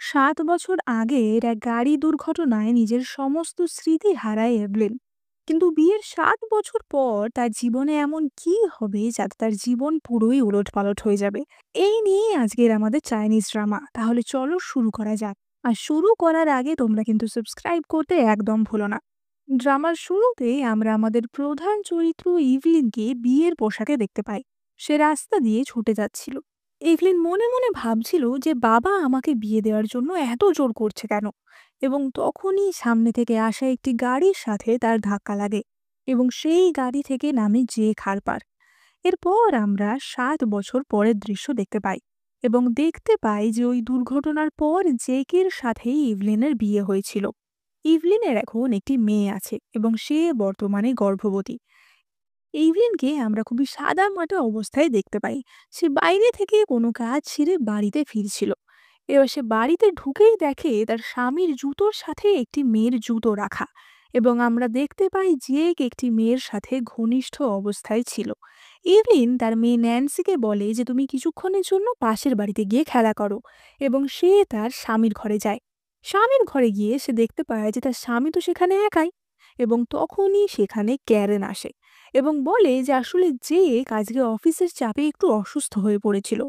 ৭ বছর আগের এক গাড়ি দুর্ঘটনায় নিজের সমস্ত স্মৃতি হারায় এভলিন। কিন্তু বিয়ের ৭ বছর পর তার জীবনে এমন কি হবে যাতে তার জীবন পুরোই উলটপালট হয়ে যাবে? এই নিয়ে আজকের আমাদের চাইনিজ ড্রামা। তাহলে চলো শুরু করা যাক। আর শুরু করার আগে তোমরা কিন্তু সাবস্ক্রাইব করতে একদম ভুলো না। ড্রামার শুরুতে আমরা আমাদের প্রধান চরিত্র ইভলিনকে বিয়ের পোশাকে দেখতে পাই। সে রাস্তা দিয়ে ছুটে যাচ্ছিল। এভলিন মনে মনে ভাবছিল যে বাবা আমাকে বিয়ে দেওয়ার জন্য এত জোর করছে কেন। এবং তখনই সামনে থেকে আসা একটি গাড়ির সাথে তার ধাক্কা লাগে এবং সেই গাড়ি থেকে নামে জেক হারপার। এরপর আমরা ৭ বছর পরের দৃশ্য দেখতে পাই এবং দেখতে পাই যে ওই দুর্ঘটনার পর জেকের সাথেই ইভলিনের বিয়ে হয়েছিল। ইভলিনের এখন একটি মেয়ে আছে এবং সে বর্তমানে গর্ভবতী। ইভলিনকে আমরা খুবই সাদামাটা অবস্থায় দেখতে পাই। সে বাইরে থেকে কোনো কাজ ছেড়ে বাড়িতে ফিরছিল। এবার সে বাড়িতে ঢুকেই দেখে তার স্বামীর জুতোর সাথে একটি মেয়ের জুতো রাখা, এবং আমরা দেখতে পাই যে একটি মেয়ের সাথে ঘনিষ্ঠ অবস্থায় ছিল। ইভলিন তার মেয়ে ন্যান্সিকে বলে যে তুমি কিছুক্ষণের জন্য পাশের বাড়িতে গিয়ে খেলা করো, এবং সে তার স্বামীর ঘরে যায়। স্বামীর ঘরে গিয়ে সে দেখতে পায় যে তার স্বামী তো সেখানে একাই, এবং তখনই সেখানে ক্যারেন আসে এবং বলে যে আসলে যে আজকে অফিসের চাপে একটু অসুস্থ হয়ে পড়েছিল,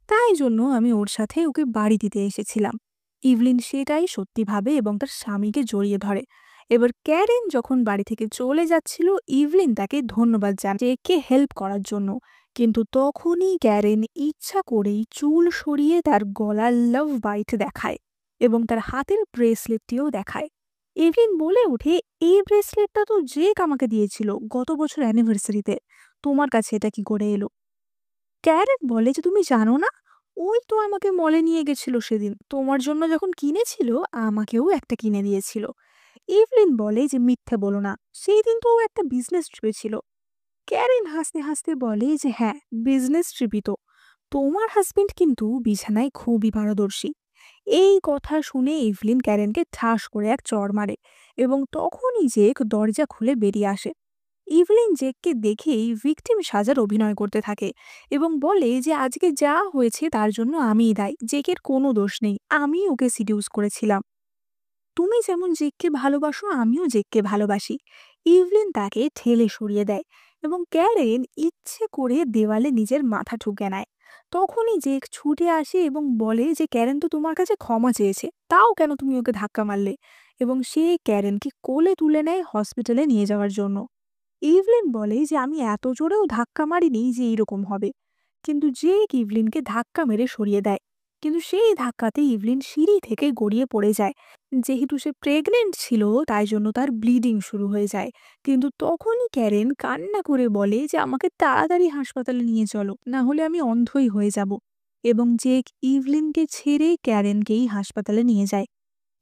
তাই জন্য আমি ওর সাথে ওকে বাড়ি দিতে এসেছিলাম। ইভলিন সেটাই সত্যি ভাবে এবং তার স্বামীকে জড়িয়ে ধরে। এবার ক্যারেন যখন বাড়ি থেকে চলে যাচ্ছিল, ইভলিন তাকে ধন্যবাদ জানায় একে হেল্প করার জন্য। কিন্তু তখনই ক্যারেন ইচ্ছা করেই চুল সরিয়ে তার গলার লাভ বাইট দেখায় এবং তার হাতের ব্রেসলেটটিও দেখায়। এভলিন বলে ওঠে, এই ব্রেসলেটটা তো জেক আমাকে দিয়েছিল গত বছর অ্যানিভার্সারিতে, তোমার কাছে এটা কি করে এলো? ক্যারেট বলে যে তুমি জানো না, ওই তো আমাকে মলে নিয়ে গেছিল সেদিন, তোমার জন্য যখন কিনেছিল আমাকেও একটা কিনে দিয়েছিল। ইভলিন বলে যে মিথ্যে বলো না, সেই দিন তো ও একটা বিজনেস ট্রিপে ছিল। ক্যারেন হাসতে হাসতে বলে যে হ্যাঁ, বিজনেস ট্রিপই তো। তোমার হাজবেন্ড কিন্তু বিছানায় খুবই পারদর্শী। এই কথা শুনে ইভলিন ক্যারেনকে ঠাস করে এক চড় মারে এবং তখনই জেক দরজা খুলে বেরিয়ে আসে। ইভলিন জেককে দেখেই ভিকটিম সাজার অভিনয় করতে থাকে এবং বলে যে আজকে যা হয়েছে তার জন্য আমিই দায়ী, জেকের কোনো দোষ নেই, আমি ওকে সিডিউস করেছিলাম। তুমি যেমন জেককে ভালোবাসো আমিও জেককে ভালোবাসি। ইভলিন তাকে ঠেলে সরিয়ে দেয় এবং ক্যারেন ইচ্ছে করে দেওয়ালে নিজের মাথা ঠুকে নেয়। তখনই জেক ছুটে আসে এবং বলে যে ক্যারেন তো তোমার কাছে ক্ষমা চেয়েছে, তাও কেন তুমি ওকে ধাক্কা মারলে? এবং সে ক্যারেনকে কোলে তুলে নেয় হসপিটালে নিয়ে যাওয়ার জন্য। ইভলিন বলে যে আমি এত জোরেও ধাক্কা মারিনি যে এইরকম হবে। কিন্তু জেক ইভলিনকে ধাক্কা মেরে সরিয়ে দেয়, কিন্তু সেই ধাক্কাতে ইভলিন সিঁড়ি থেকে গড়িয়ে পড়ে যায়। যেহেতু সে প্রেগনেন্ট ছিল তাই জন্য তার ব্লিডিং শুরু হয়ে যায়। কিন্তু তখনই ক্যারেন কান্না করে বলে যে আমাকে তাড়াতাড়ি হাসপাতালে নিয়ে চলো, না হলে আমি অন্ধই হয়ে যাব। এবং জেক ইভলিনকে ছেড়ে ক্যারেনকেই হাসপাতালে নিয়ে যায়।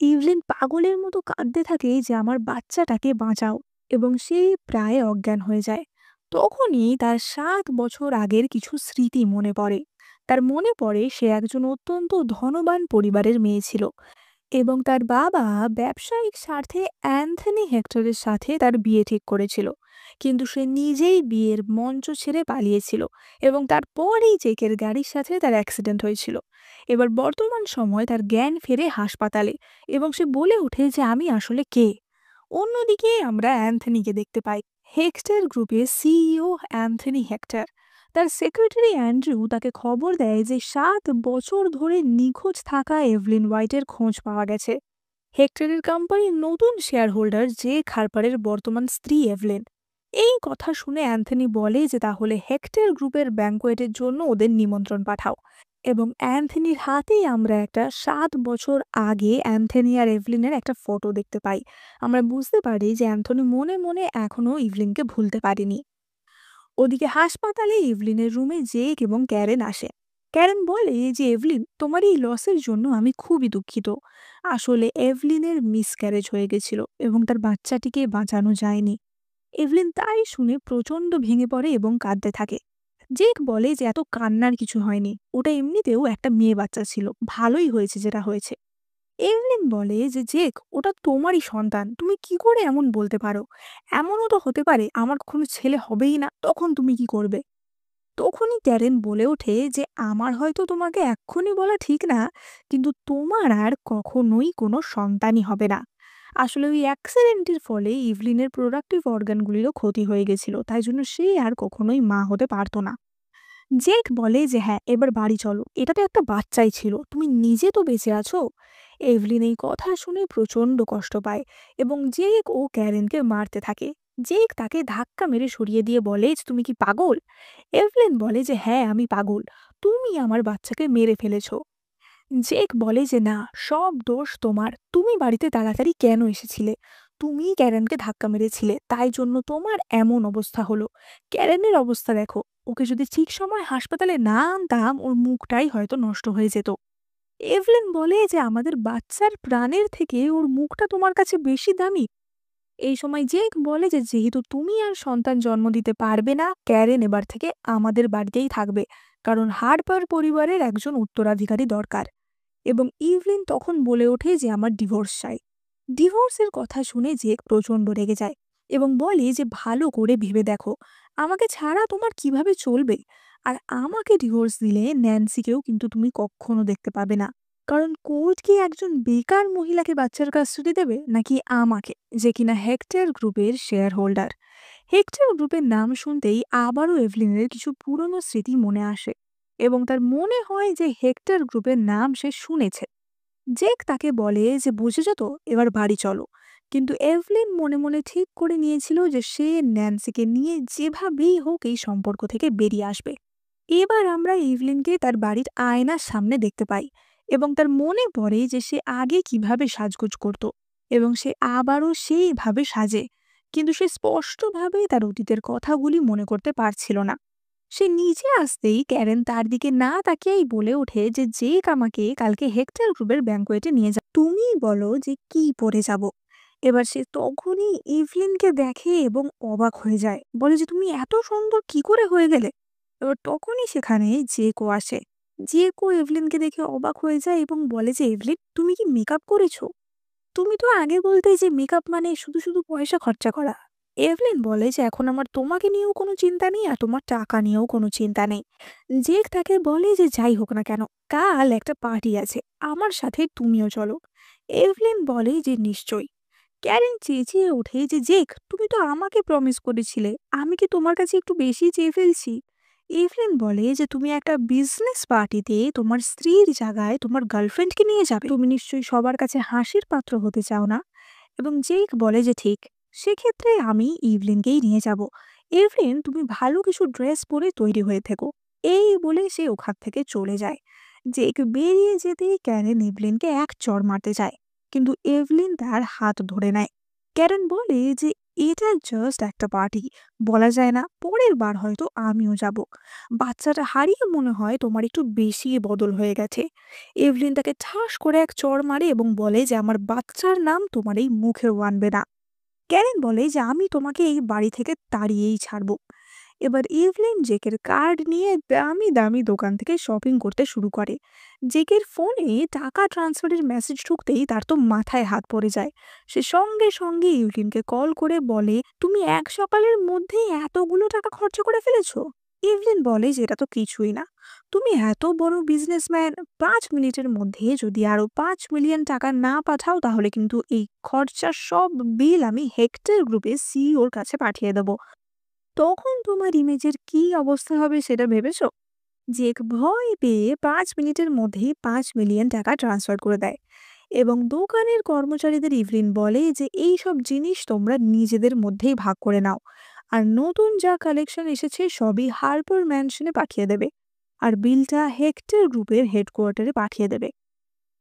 ইভলিন পাগলের মতো কাঁদতে থাকে যে আমার বাচ্চাটাকে বাঁচাও, এবং সে প্রায় অজ্ঞান হয়ে যায়। তখনই তার ৭ বছর আগের কিছু স্মৃতি মনে পড়ে। তার মনে পড়ে সে একজন অত্যন্ত ধনবান পরিবারের মেয়ে ছিল এবং তার বাবা ব্যবসায়িক স্বার্থে অ্যান্থনি হেক্টরের সাথে তার বিয়ে ঠিক করেছিল। কিন্তু সে নিজেই বিয়ের মঞ্চ ছেড়ে পালিয়েছিল এবং তারপরেই জেকের গাড়ির সাথে তার অ্যাক্সিডেন্ট হয়েছিল। এবার বর্তমান সময় তার জ্ঞান ফেরে হাসপাতালে এবং সে বলে ওঠে যে আমি আসলে কে। অন্যদিকে আমরা অ্যান্থনিকে দেখতে পাই। হেক্টর গ্রুপের সিইও অ্যান্থনি হেক্টর। তার সেক্রেটারি অ্যান্ড্রু তাকে খবর দেয় যে ৭ বছর ধরে নিখোঁজ থাকা এভলিন হোয়াইটের খোঁজ পাওয়া গেছে। হেক্টরের কোম্পানির নতুন শেয়ার হোল্ডার যে হারপারের বর্তমান স্ত্রী এভলিন। এই কথা শুনে অ্যান্থনি বলে যে তাহলে হেক্টর গ্রুপের ব্যাংকোয়েটের জন্য ওদের নিমন্ত্রণ পাঠাও। এবং অ্যান্থনির হাতেই আমরা একটা ৭ বছর আগে অ্যান্থনি আর এভলিনের একটা ফটো দেখতে পাই। আমরা বুঝতে পারি যে অ্যান্থনি মনে মনে এখনো ইভলিনকে ভুলতে পারেনি। ওদিকে হাসপাতালে ইভলিনের রুমে জেক এবং ক্যারেন আসে। ক্যারেন বলে যে এভলিন, তোমার এই লসের জন্য আমি খুবই দুঃখিত। আসলে এভলিনের মিসক্যারেজ হয়ে গেছিল এবং তার বাচ্চাটিকে বাঁচানো যায়নি। এভলিন তাই শুনে প্রচন্ড ভেঙে পড়ে এবং কাঁদতে থাকে। জেক বলে যে এত কান্নার কিছু হয়নি, ওটা এমনিতেও একটা মেয়ে বাচ্চা ছিল, ভালোই হয়েছে যেটা হয়েছে। এভলিন বলে যে জেক, ওটা তোমারই সন্তান, তুমি কি করে এমন বলতে পারো? এমনও তো হতে পারে আমার কোনো ছেলে হবেই না, তখন তুমি কি করবে? তখনই ক্যারেন বলে ওঠে যে আমার হয়তো তোমাকে এক্ষুনি বলা ঠিক না, কিন্তু তোমার আর কখনোই কোনো সন্তানই হবে না। আসলে ওই অ্যাক্সিডেন্টের ফলে ইভলিনের প্রোডাক্টিভ অর্গানগুলিরও ক্ষতি হয়ে গেছিল, তাই জন্য সে আর কখনোই মা হতে পারতো না। জেক বলে যে হ্যাঁ, এবার বাড়ি চলো, এটা তো একটা বাচ্চাই ছিল, তুমি নিজে তো বেঁচে আছো। এভলিন এই কথা শুনে প্রচন্ড কষ্ট পায় এবং জেক ও ক্যারেনকে মারতে থাকে। জেক তাকে ধাক্কা মেরে সরিয়ে দিয়ে বলে যে তুমি কি পাগল? এভলিন বলে যে হ্যাঁ, আমি পাগল, তুমি আমার বাচ্চাকে মেরে ফেলেছো। জেক বলে যে না, সব দোষ তোমার, তুমি বাড়িতে তাড়াতাড়ি কেন এসেছিলে? তুমিই ক্যারেনকে ধাক্কা মেরেছিলে, তাই জন্য তোমার এমন অবস্থা হলো। ক্যারেনের অবস্থা দেখো, ওকে যদি ঠিক সময় হাসপাতালে না আনতাম ওর মুখটাই হয়তো নষ্ট হয়ে যেত। এভলিন বলে যে আমাদের বাচ্চার প্রাণের থেকে ওর মুখটা তোমার কাছে বেশি দামি। এই সময় জেক বলে যে যেহেতু তুমি আর সন্তান জন্ম দিতে পারবে না, ক্যারেন এবার থেকে আমাদের বাড়িতেই থাকবে, কারণ হার্পার পরিবারের একজন উত্তরাধিকারী দরকার। এবং ইভলিন তখন বলে ওঠে যে আমার ডিভোর্স চাই। ডিভোর্সের কথা শুনে জেক প্রচণ্ড রেগে যায় এবং বলে যে ভালো করে ভেবে দেখো, আমাকে ছাড়া তোমার কিভাবে চলবে? আর আমাকে ডিভোর্স দিলে ন্যান্সিকেও কিন্তু তুমি কখনো দেখতে পাবে না। কারণ কোর্ট কি একজন বেকার মহিলাকে বাচ্চার কাস্টাডি দেবে, নাকি আমাকে, যে কিনা হেক্টর গ্রুপের শেয়ার হোল্ডার? হেক্টর গ্রুপের নাম শুনতেই আবারও এভলিনের কিছু পুরনো স্মৃতি মনে আসে এবং তার মনে হয় যে হেক্টর গ্রুপের নাম সে শুনেছে। জেক তাকে বলে যে বুঝেছো তো, এবার বাড়ি চলো। কিন্তু এভলিন মনে মনে ঠিক করে নিয়েছিল যে সে ন্যান্সিকে নিয়ে যেভাবেই হোক এই সম্পর্ক থেকে বেরিয়ে আসবে। এবার আমরা ইভলিনকে তার বাড়ির আয়নার সামনে দেখতে পাই এবং তার মনে পড়ে যে সে আগে কিভাবে সাজগোজ করত এবং সে আবারও সেইভাবে সাজে, কিন্তু সে স্পষ্টভাবে তার অতীতের কথাগুলি মনে করতে পারছিল না। সে নিচে আসতেই ক্যারেন তার দিকে না তাকিয়েই বলে ওঠে যে জেক আমাকে কালকে হেক্টর গ্রুপের ব্যাঙ্কোয়েটে নিয়ে যা, তুমি বলো যে কি পরে যাব। এবার সে তখনই ইভলিনকে দেখে এবং অবাক হয়ে যায়, বলে যে তুমি এত সুন্দর কি করে হয়ে গেলে? এবার তখনই সেখানে জেকো আসে। জেকো এভলিনকে দেখে অবাক হয়ে যায় এবং বলে যে এভলিন, তুমি কি মেকআপ করেছো? তুমি তো আগে বলতে যে মেকআপ মানে শুধু শুধু পয়সা খরচা করা। এভলিন বলে যে এখন আমার তোমাকে নিয়েও কোনো চিন্তা নেই আর তোমার টাকা নিয়েও কোনো চিন্তা নেই। জেক তাকে বলে যে যাই হোক না কেন, কাল একটা পার্টি আছে, আমার সাথে তুমিও চলো। এভলিন বলে যে নিশ্চয়ই। ক্যারেন চেঁচিয়ে ওঠে যে জেক, তুমি তো আমাকে প্রমিস করেছিলে, আমি কি তোমার কাছে একটু বেশি চেয়ে ফেলছি? এভলিন বলে যে তুমি একটা বিজনেস পার্টিতে তোমার স্ত্রীর জায়গায় তোমার গার্লফ্রেন্ডকে নিয়ে যাবে, তুমি নিশ্চয়ই সবার কাছে হাসির পাত্র হতে চাও না। এবং জেক বলে যে ঠিক, সেক্ষেত্রে আমি ইভলিনকেই নিয়ে যাব। এভলিন, তুমি ভালো কিছু ড্রেস পরে তৈরি হয়ে থেকো। এই বলে সে ওখান থেকে চলে যায়। জেক বেরিয়ে যেতেই ক্যারেন ইভলিনকে এক চড় মারতে যায়, কিন্তু এভলিন তার হাত ধরে নেয়। ক্যারেন বলে যে এটা জাস্ট একটা পার্টি, বলা যায় না পরের বার হয়তো আমিও যাব। বাচ্চাটা হারিয়ে মনে হয় তোমার একটু বেশি বদল হয়ে গেছে। এভলিন তাকে ঠাস করে এক চড় মারে এবং বলে যে আমার বাচ্চার নাম তোমার এই মুখেও আনবে না। ক্যারেন বলে যে আমি তোমাকে এই বাড়ি থেকে তাড়িয়েই ছাড়বো। এবার ইভলিন জেকের কার্ড নিয়ে দামি দামি দোকান থেকে শপিং করতে শুরু করে। জেকের ফোনে টাকা ট্রান্সফারের মেসেজ ঢুকতেই তার তো মাথায় হাত পড়ে যায়। সে সঙ্গে সঙ্গে ইভলিনকে কল করে বলে তুমি এক সকালের মধ্যেই এতগুলো টাকা খরচ করে ফেলেছো। ইভলিন বলে যে এটা তো কিছুই না, তুমি এত বড় বিজনেসম্যান, 5 মিনিটের মধ্যে যদি আরো 5 মিলিয়ন টাকা না পাঠাও তাহলে কিন্তু এই খরচার সব বিল আমি হেক্টর গ্রুপে সিইওর কাছে পাঠিয়ে দেবো। তখন তোমার ইমেজের কি অবস্থা হবে সেটা ভেবেছো? জেক ভয় পেয়ে 5 মিনিটের মধ্যেই 5 মিলিয়ন টাকা ট্রান্সফার করে দেয় এবং দোকানের কর্মচারীদের ইভলিন বলে যে এই সব জিনিস তোমরা নিজেদের মধ্যেই ভাগ করে নাও, আর নতুন যা কালেকশন এসেছে সবই হারপার ম্যানশনে পাঠিয়ে দেবে, আর বিলটা হেক্টর গ্রুপের হেডকোয়ার্টারে পাঠিয়ে দেবে।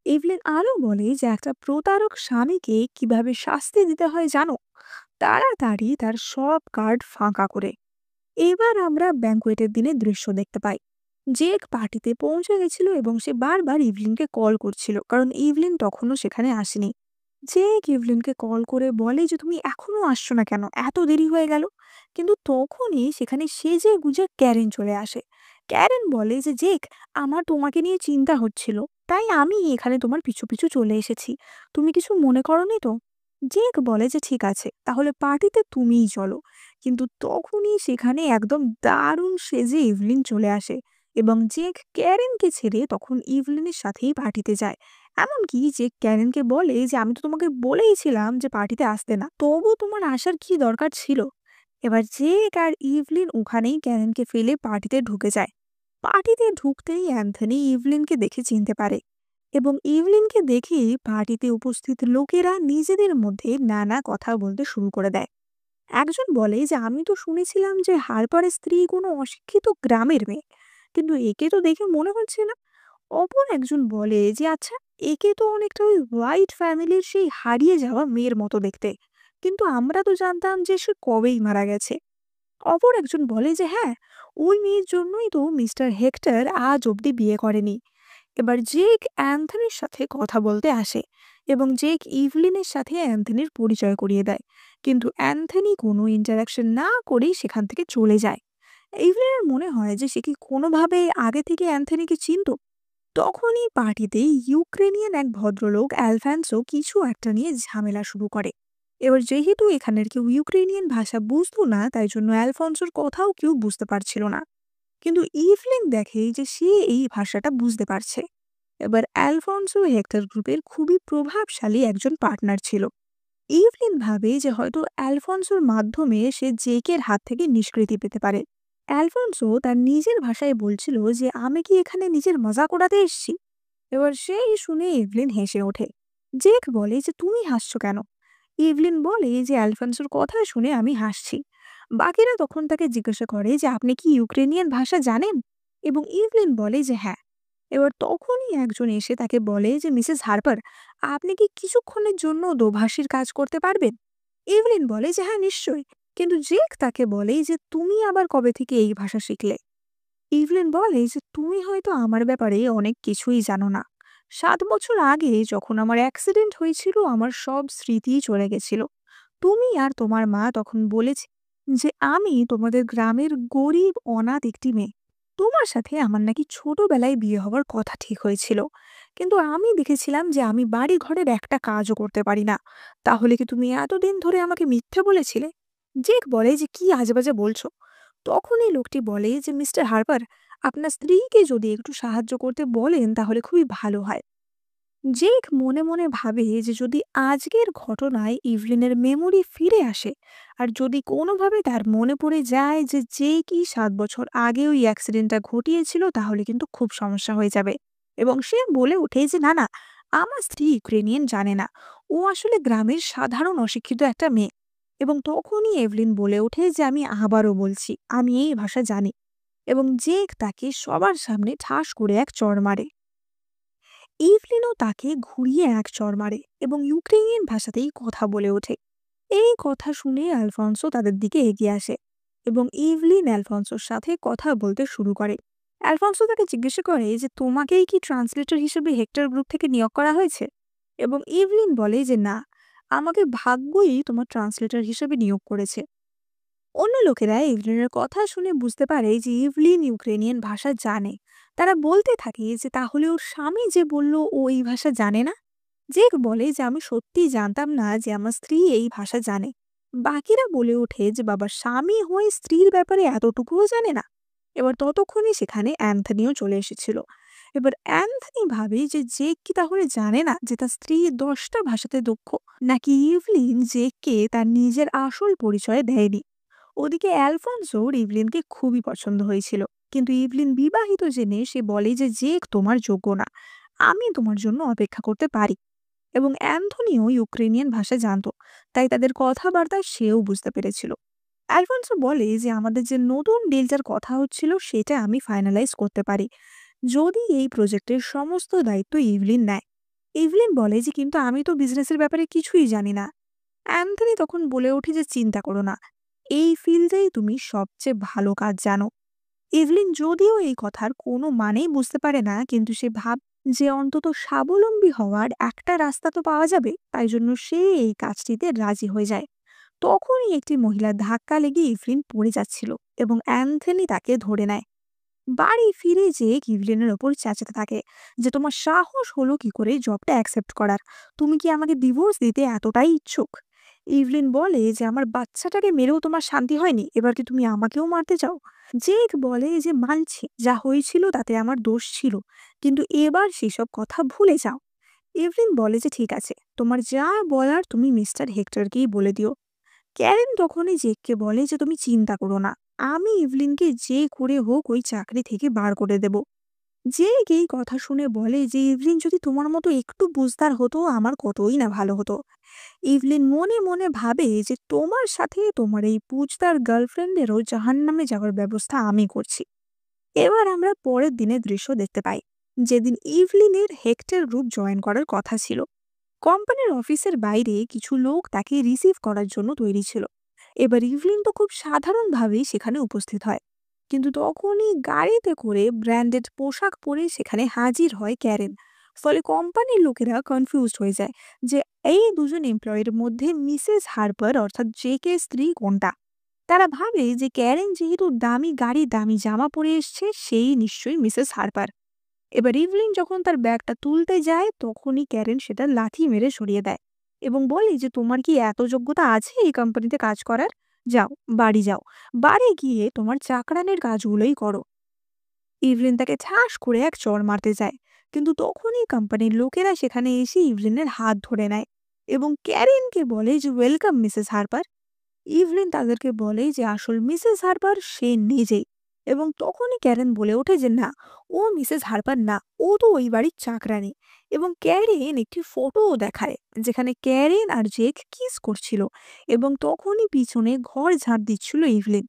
ইভলিন আরও বলে যে একটা প্রতারক স্বামীকে কিভাবে শাস্তি দিতে হয় জানো, তাড়াতাড়ি তার সব কার্ড ফাঁকা করে। এবার আমরা ব্যাঙ্কোয়েটের দিনের দৃশ্য দেখতে পাই। জেক পার্টিতে পৌঁছে গেছিল এবং সে বারবার ইভলিনকে কল করছিল, কারণ ইভলিন তখনও সেখানে আসেনি। জেক ইভলিনকে কল করে বলে যে তুমি এখনো আসছো না কেন, এত দেরি হয়ে গেল। কিন্তু তখনই সেখানে সেজে গুজে ক্যারেন চলে আসে। ক্যারেন বলে যে জেক, আমার তোমাকে নিয়ে চিন্তা হচ্ছিল, তাই আমি এখানে তোমার পিছু পিছু চলে এসেছি, তুমি কিছু মনে করনি তো? জেক বলে যে ঠিক আছে, তাহলে পার্টিতে তুমিই চলো। কিন্তু তখনই সেখানে একদম দারুণ সেজে ইভলিন চলে আসে এবং জেক ক্যারেনকে ছেড়ে তখন ইভলিনের সাথেই পার্টিতে যায়। এমনকি জেক ক্যারেনকে বলে যে আমি তো তোমাকে বলেইছিলাম যে পার্টিতে আসতে না, তবু তোমার আসার কি দরকার ছিল। এবার জেক আর ইভলিন ওখানেই ক্যারেনকে ফেলে পার্টিতে ঢুকে যায়। পার্টিতে ঢুকতেই অ্যান্থনি ইভলিনকে দেখে চিনতে পারে এবং ইভলিনকে দেখেই পার্টিতে উপস্থিত লোকেরা নিজেদের মধ্যে নানা কথা বলতে শুরু করে দেয়। একজন বলে যে আমি তো শুনেছিলাম যে হারপারের স্ত্রী কোনো অশিক্ষিত গ্রামের মেয়ে, কিন্তু একে তো দেখে মনে হচ্ছে না। অপর একজন বলে যে আচ্ছা, একে তো অনেকটা ওই হোয়াইট ফ্যামিলির সেই হারিয়ে যাওয়া মেয়ের মতো দেখতে, কিন্তু আমরা তো জানতাম যে সে কবেই মারা গেছে। অপর একজন বলে যে হ্যাঁ, ওই মেয়ের জন্যই তো মিস্টার হেক্টর আজ অব্দি বিয়ে করেনি। এবার জেক অ্যান্থনির সাথে কথা বলতে আসে এবং জেক ইভলিনের সাথে অ্যান্থনির পরিচয় করিয়ে দেয়, কিন্তু অ্যান্থনি কোনো ইন্টারাকশন না করেই সেখান থেকে চলে যায়। ইভলিনের মনে হয় যে সে কি কোনোভাবে আগে থেকে অ্যান্থনিকে চিনত। তখনই পার্টিতে ইউক্রেনিয়ান এক ভদ্রলোক অ্যালফান্সো কিছু একটা নিয়ে ঝামেলা শুরু করে। এবার যেহেতু এখানের কেউ ইউক্রেনিয়ান ভাষা বুঝতো না, তাই জন্য অ্যালফন্সোর কথাও কেউ বুঝতে পারছিল না। কিন্তু ইভলিন দেখে যে সে এই ভাষাটা বুঝতে পারছে। এবার অ্যালফন্সো হেক্টর গ্রুপের খুবই প্রভাবশালী একজন পার্টনার ছিল। ইভলিন ভাবে যে হয়তো অ্যালফন্সোর মাধ্যমে সে জেকের হাত থেকে নিষ্কৃতি পেতে পারে। অ্যালফন্সো তার নিজের ভাষায় বলছিল যে আমি কি এখানে নিজের মজা করাতে এসেছি। এবার সেই শুনে ইভলিন হেসে ওঠে। জেক বলে যে তুমি হাসছো কেন? ইভলিন বলে যে অ্যালফন্সোর কথা শুনে আমি হাসছি। বাকিরা তখন তাকে জিজ্ঞাসা করে যে আপনি কি ইউক্রেনিয়ান ভাষা জানেন, এবং ইভলিন বলে যে হ্যাঁ। এবার তখনই একজন এসে তাকে বলে যে মিসেস হার্পার, আপনি কি কিছুক্ষণের জন্য দোভাষীর কাজ করতে পারবেন? ইভলিন বলে যে হ্যাঁ নিশ্চয়ই, কিন্তু জেক তাকে বলে যে তুমি আবার কবে থেকে এই ভাষা শিখলে? ইভলিন বলে যে তুমি হয়তো আমার ব্যাপারে অনেক কিছুই জানো না। 7 বছর আগে যখন আমার অ্যাক্সিডেন্ট হয়েছিল, আমার সব স্মৃতি চলে গেছিল। তুমি আর তোমার মা তখন বলেছে যে আমি তোমাদের গ্রামের গরিব অনাথ একটি মেয়ে। তোমার সাথে আমার নাকি ছোটবেলায় বিয়ে হওয়ার কথা ঠিক হয়েছিল, কিন্তু আমি দেখেছিলাম যে আমি বাড়ি ঘরের একটা কাজও করতে পারি না। তাহলে কি তুমি এতদিন ধরে আমাকে মিথ্যে বলেছিলে? জেক বলে যে কি আজেবাজে বলছো। তখনই লোকটি বলে যে মিস্টার হার্পার, আপনার স্ত্রীকে যদি একটু সাহায্য করতে বলেন তাহলে খুবই ভালো হয়। জেক মনে মনে ভাবে যে যদি আজকের ঘটনায় ইভলিনের মেমোরি ফিরে আসে আর যদি কোনোভাবে তার মনে পড়ে যায় যে জেকই 7 বছর আগে ওই অ্যাক্সিডেন্টটা ঘটিয়েছিল, তাহলে কিন্তু খুব সমস্যা হয়ে যাবে। এবং সে বলে ওঠে যে না না, আমার স্ত্রী ইউক্রেনিয়ান জানে না, ও আসলে গ্রামের সাধারণ অশিক্ষিত একটা মেয়ে। এবং তখনই এভলিন বলে ওঠে যে আমি আবারও বলছি আমি এই ভাষা জানি। এবং জেক তাকে সবার সামনে ঠাস করে এক চড় মারে। ইভলিনও তাকে ঘুরিয়ে এক চড় মারে এবং ইউক্রেনিয়ান ভাষাতেই কথা বলে ওঠে। এই কথা শুনে অ্যালফন্সো তাদের দিকে এগিয়ে আসে এবং ইভলিন অ্যালফন্সোর সাথে কথা বলতে শুরু করে। অ্যালফন্সো তাকে জিজ্ঞাসা করে যে তোমাকেই কি ট্রান্সলেটর হিসেবে হেক্টর গ্রুপ থেকে নিয়োগ করা হয়েছে? এবং ইভলিন বলে যে না, আমাকে ভাগ্যই তোমার ট্রান্সলেটর হিসেবে নিয়োগ করেছে। অন্য লোকেরা ইভলিনের কথা শুনে বুঝতে পারে যে ইভলিন ইউক্রেনিয়ান ভাষা জানে। তারা বলতে থাকে যে তাহলে ওর স্বামী যে বলল ও এই ভাষা জানে না। জেক বলে যে আমি সত্যিই জানতাম না যে আমার স্ত্রী এই ভাষা জানে। বাকিরা বলে ওঠে যে বাবার স্বামী হয়ে স্ত্রীর ব্যাপারে এতটুকুও জানে না। এবার ততক্ষণে সেখানে অ্যান্থনিও চলে এসেছিল। এবার অ্যান্থনি ভাবে যে জেক কি তাহলে জানে না যে তার স্ত্রী 10টা ভাষাতে দক্ষ, নাকি ইভলিন জেককে তার নিজের আসল পরিচয় দেয়নি। ওদিকে অ্যালফন্সোর ইভলিনকে খুবই পছন্দ হয়েছিল, কিন্তু ইভলিন বিবাহিত জেনে সে বলে যে জেক তোমার যোগ্য না, আমি তোমার জন্য অপেক্ষা করতে পারি। এবং অ্যান্থনিও ইউক্রেনিয়ান ভাষা জানতো, তাই তাদের কথাবার্তা সেও বুঝতে পেরেছিল। অ্যালফন্সো বলে যে আমাদের যে নতুন ডিলটার কথা হচ্ছিল সেটা আমি ফাইনালাইজ করতে পারি যদি এই প্রজেক্টের সমস্ত দায়িত্ব ইভলিন নেয়। ইভলিন বলে যে কিন্তু আমি তো বিজনেসের ব্যাপারে কিছুই জানি না। অ্যান্থনি তখন বলে ওঠে যে চিন্তা করো না, এই ফিল্ডেই তুমি সবচেয়ে ভালো কাজ জানো। ইভলিন যদিও এই কথার কোনো মানেই বুঝতে পারে না, কিন্তু সে ভাব যে অন্তত স্বাবলম্বী হওয়ার একটা রাস্তা তো পাওয়া যাবে, তাই জন্য সে এই কাজটিতে রাজি হয়ে যায়। তখনই একটি মহিলার ধাক্কা লেগে ইভলিন পড়ে যাচ্ছিল এবং অ্যান্থনি তাকে ধরে নেয়। বাড়ি ফিরে যেয়ে ইভলিনের ওপর চেঁচাতে থাকে যে তোমার সাহস হলো কি করে জবটা অ্যাকসেপ্ট করার, তুমি কি আমাকে ডিভোর্স দিতে এতটাই ইচ্ছুক? ইভলিন বলে যে আমার বাচ্চাটাকে মেরেও তোমার শান্তি হয়নি, এবার কি তুমি আমাকেও মারতে চাও? জেক বলে যে মানছি যা হয়েছিল তাতে আমার দোষ ছিল, কিন্তু এবার সেসব কথা ভুলে যাও। ইভলিন বলে যে ঠিক আছে, তোমার যা বলার তুমি মিস্টার হেক্টরকেই বলে দিও। ক্যারেন তখনই জেককে বলে যে তুমি চিন্তা করো না, আমি ইভলিনকে যে করে হোক ওই চাকরি থেকে বার করে দেব। জেক এই কথা শুনে বলে যে ইভলিন যদি তোমার মতো একটু বুঝদার হতো আমার কতই না ভালো হতো। ইভলিন মনে মনে ভাবে যে তোমার সাথে তোমার এই বুঝদার গার্লফ্রেন্ডেরও জাহান্নামে যাওয়ার ব্যবস্থা আমি করছি। এবার আমরা পরের দিনের দৃশ্য দেখতে পাই, যেদিন ইভলিনের হেক্টর গ্রুপ জয়েন করার কথা ছিল। কোম্পানির অফিসের বাইরে কিছু লোক তাকে রিসিভ করার জন্য তৈরি ছিল। এবার ইভলিন তো খুব সাধারণভাবেই সেখানে উপস্থিত হয়, কিন্তু তখনই গাড়িতে করে ব্র্যান্ডেড পোশাক পরে সেখানে হাজির হয় ক্যারেন। ফলে কোম্পানির লোকেরা কনফিউজড হয়ে যায় যে এই দুজন এমপ্লয়ের মধ্যে মিসেস হার্পার অর্থাৎ জেকে স্ত্রী কোনটা। তারা ভাবে যে ক্যারেন যেহেতু দামি গাড়ি দামি জামা পরে এসছে সেই নিশ্চয়ই মিসেস হার্পার। এবার ইভলিন যখন তার ব্যাগটা তুলতে যায় তখনই ক্যারেন সেটা লাথি মেরে সরিয়ে দেয় এবং বলে যে তোমার কি এত যোগ্যতা আছে এই কোম্পানিতে কাজ করার? যাও, বাড়ি যাও, বাড়ি গিয়ে তোমার চাকরানের কাজগুলোই করো। ইভলিন তাকে ঠাস করে এক চড় মারতে যায়, কিন্তু তখনই কোম্পানির লোকেরা সেখানে এসে ইভলিনের হাত ধরে নেয় এবং ক্যারেনকে বলে যে ওয়েলকাম মিসেস হার্পার। ইভলিন তাদেরকে বলে যে আসল মিসেস হার্পার সে নিজেই। এবং তখনই ক্যারেন বলে ওঠে যে না, ও মিসেস হার্পার না, ও তো ওই বাড়ির চাকরানি। এবং ক্যারেন একটি ফটোও দেখায় যেখানে ক্যারেন আর জেক কিস করছিল এবং তখনই পিছনে ঘর ঝাড় দিচ্ছিল ইভলিন।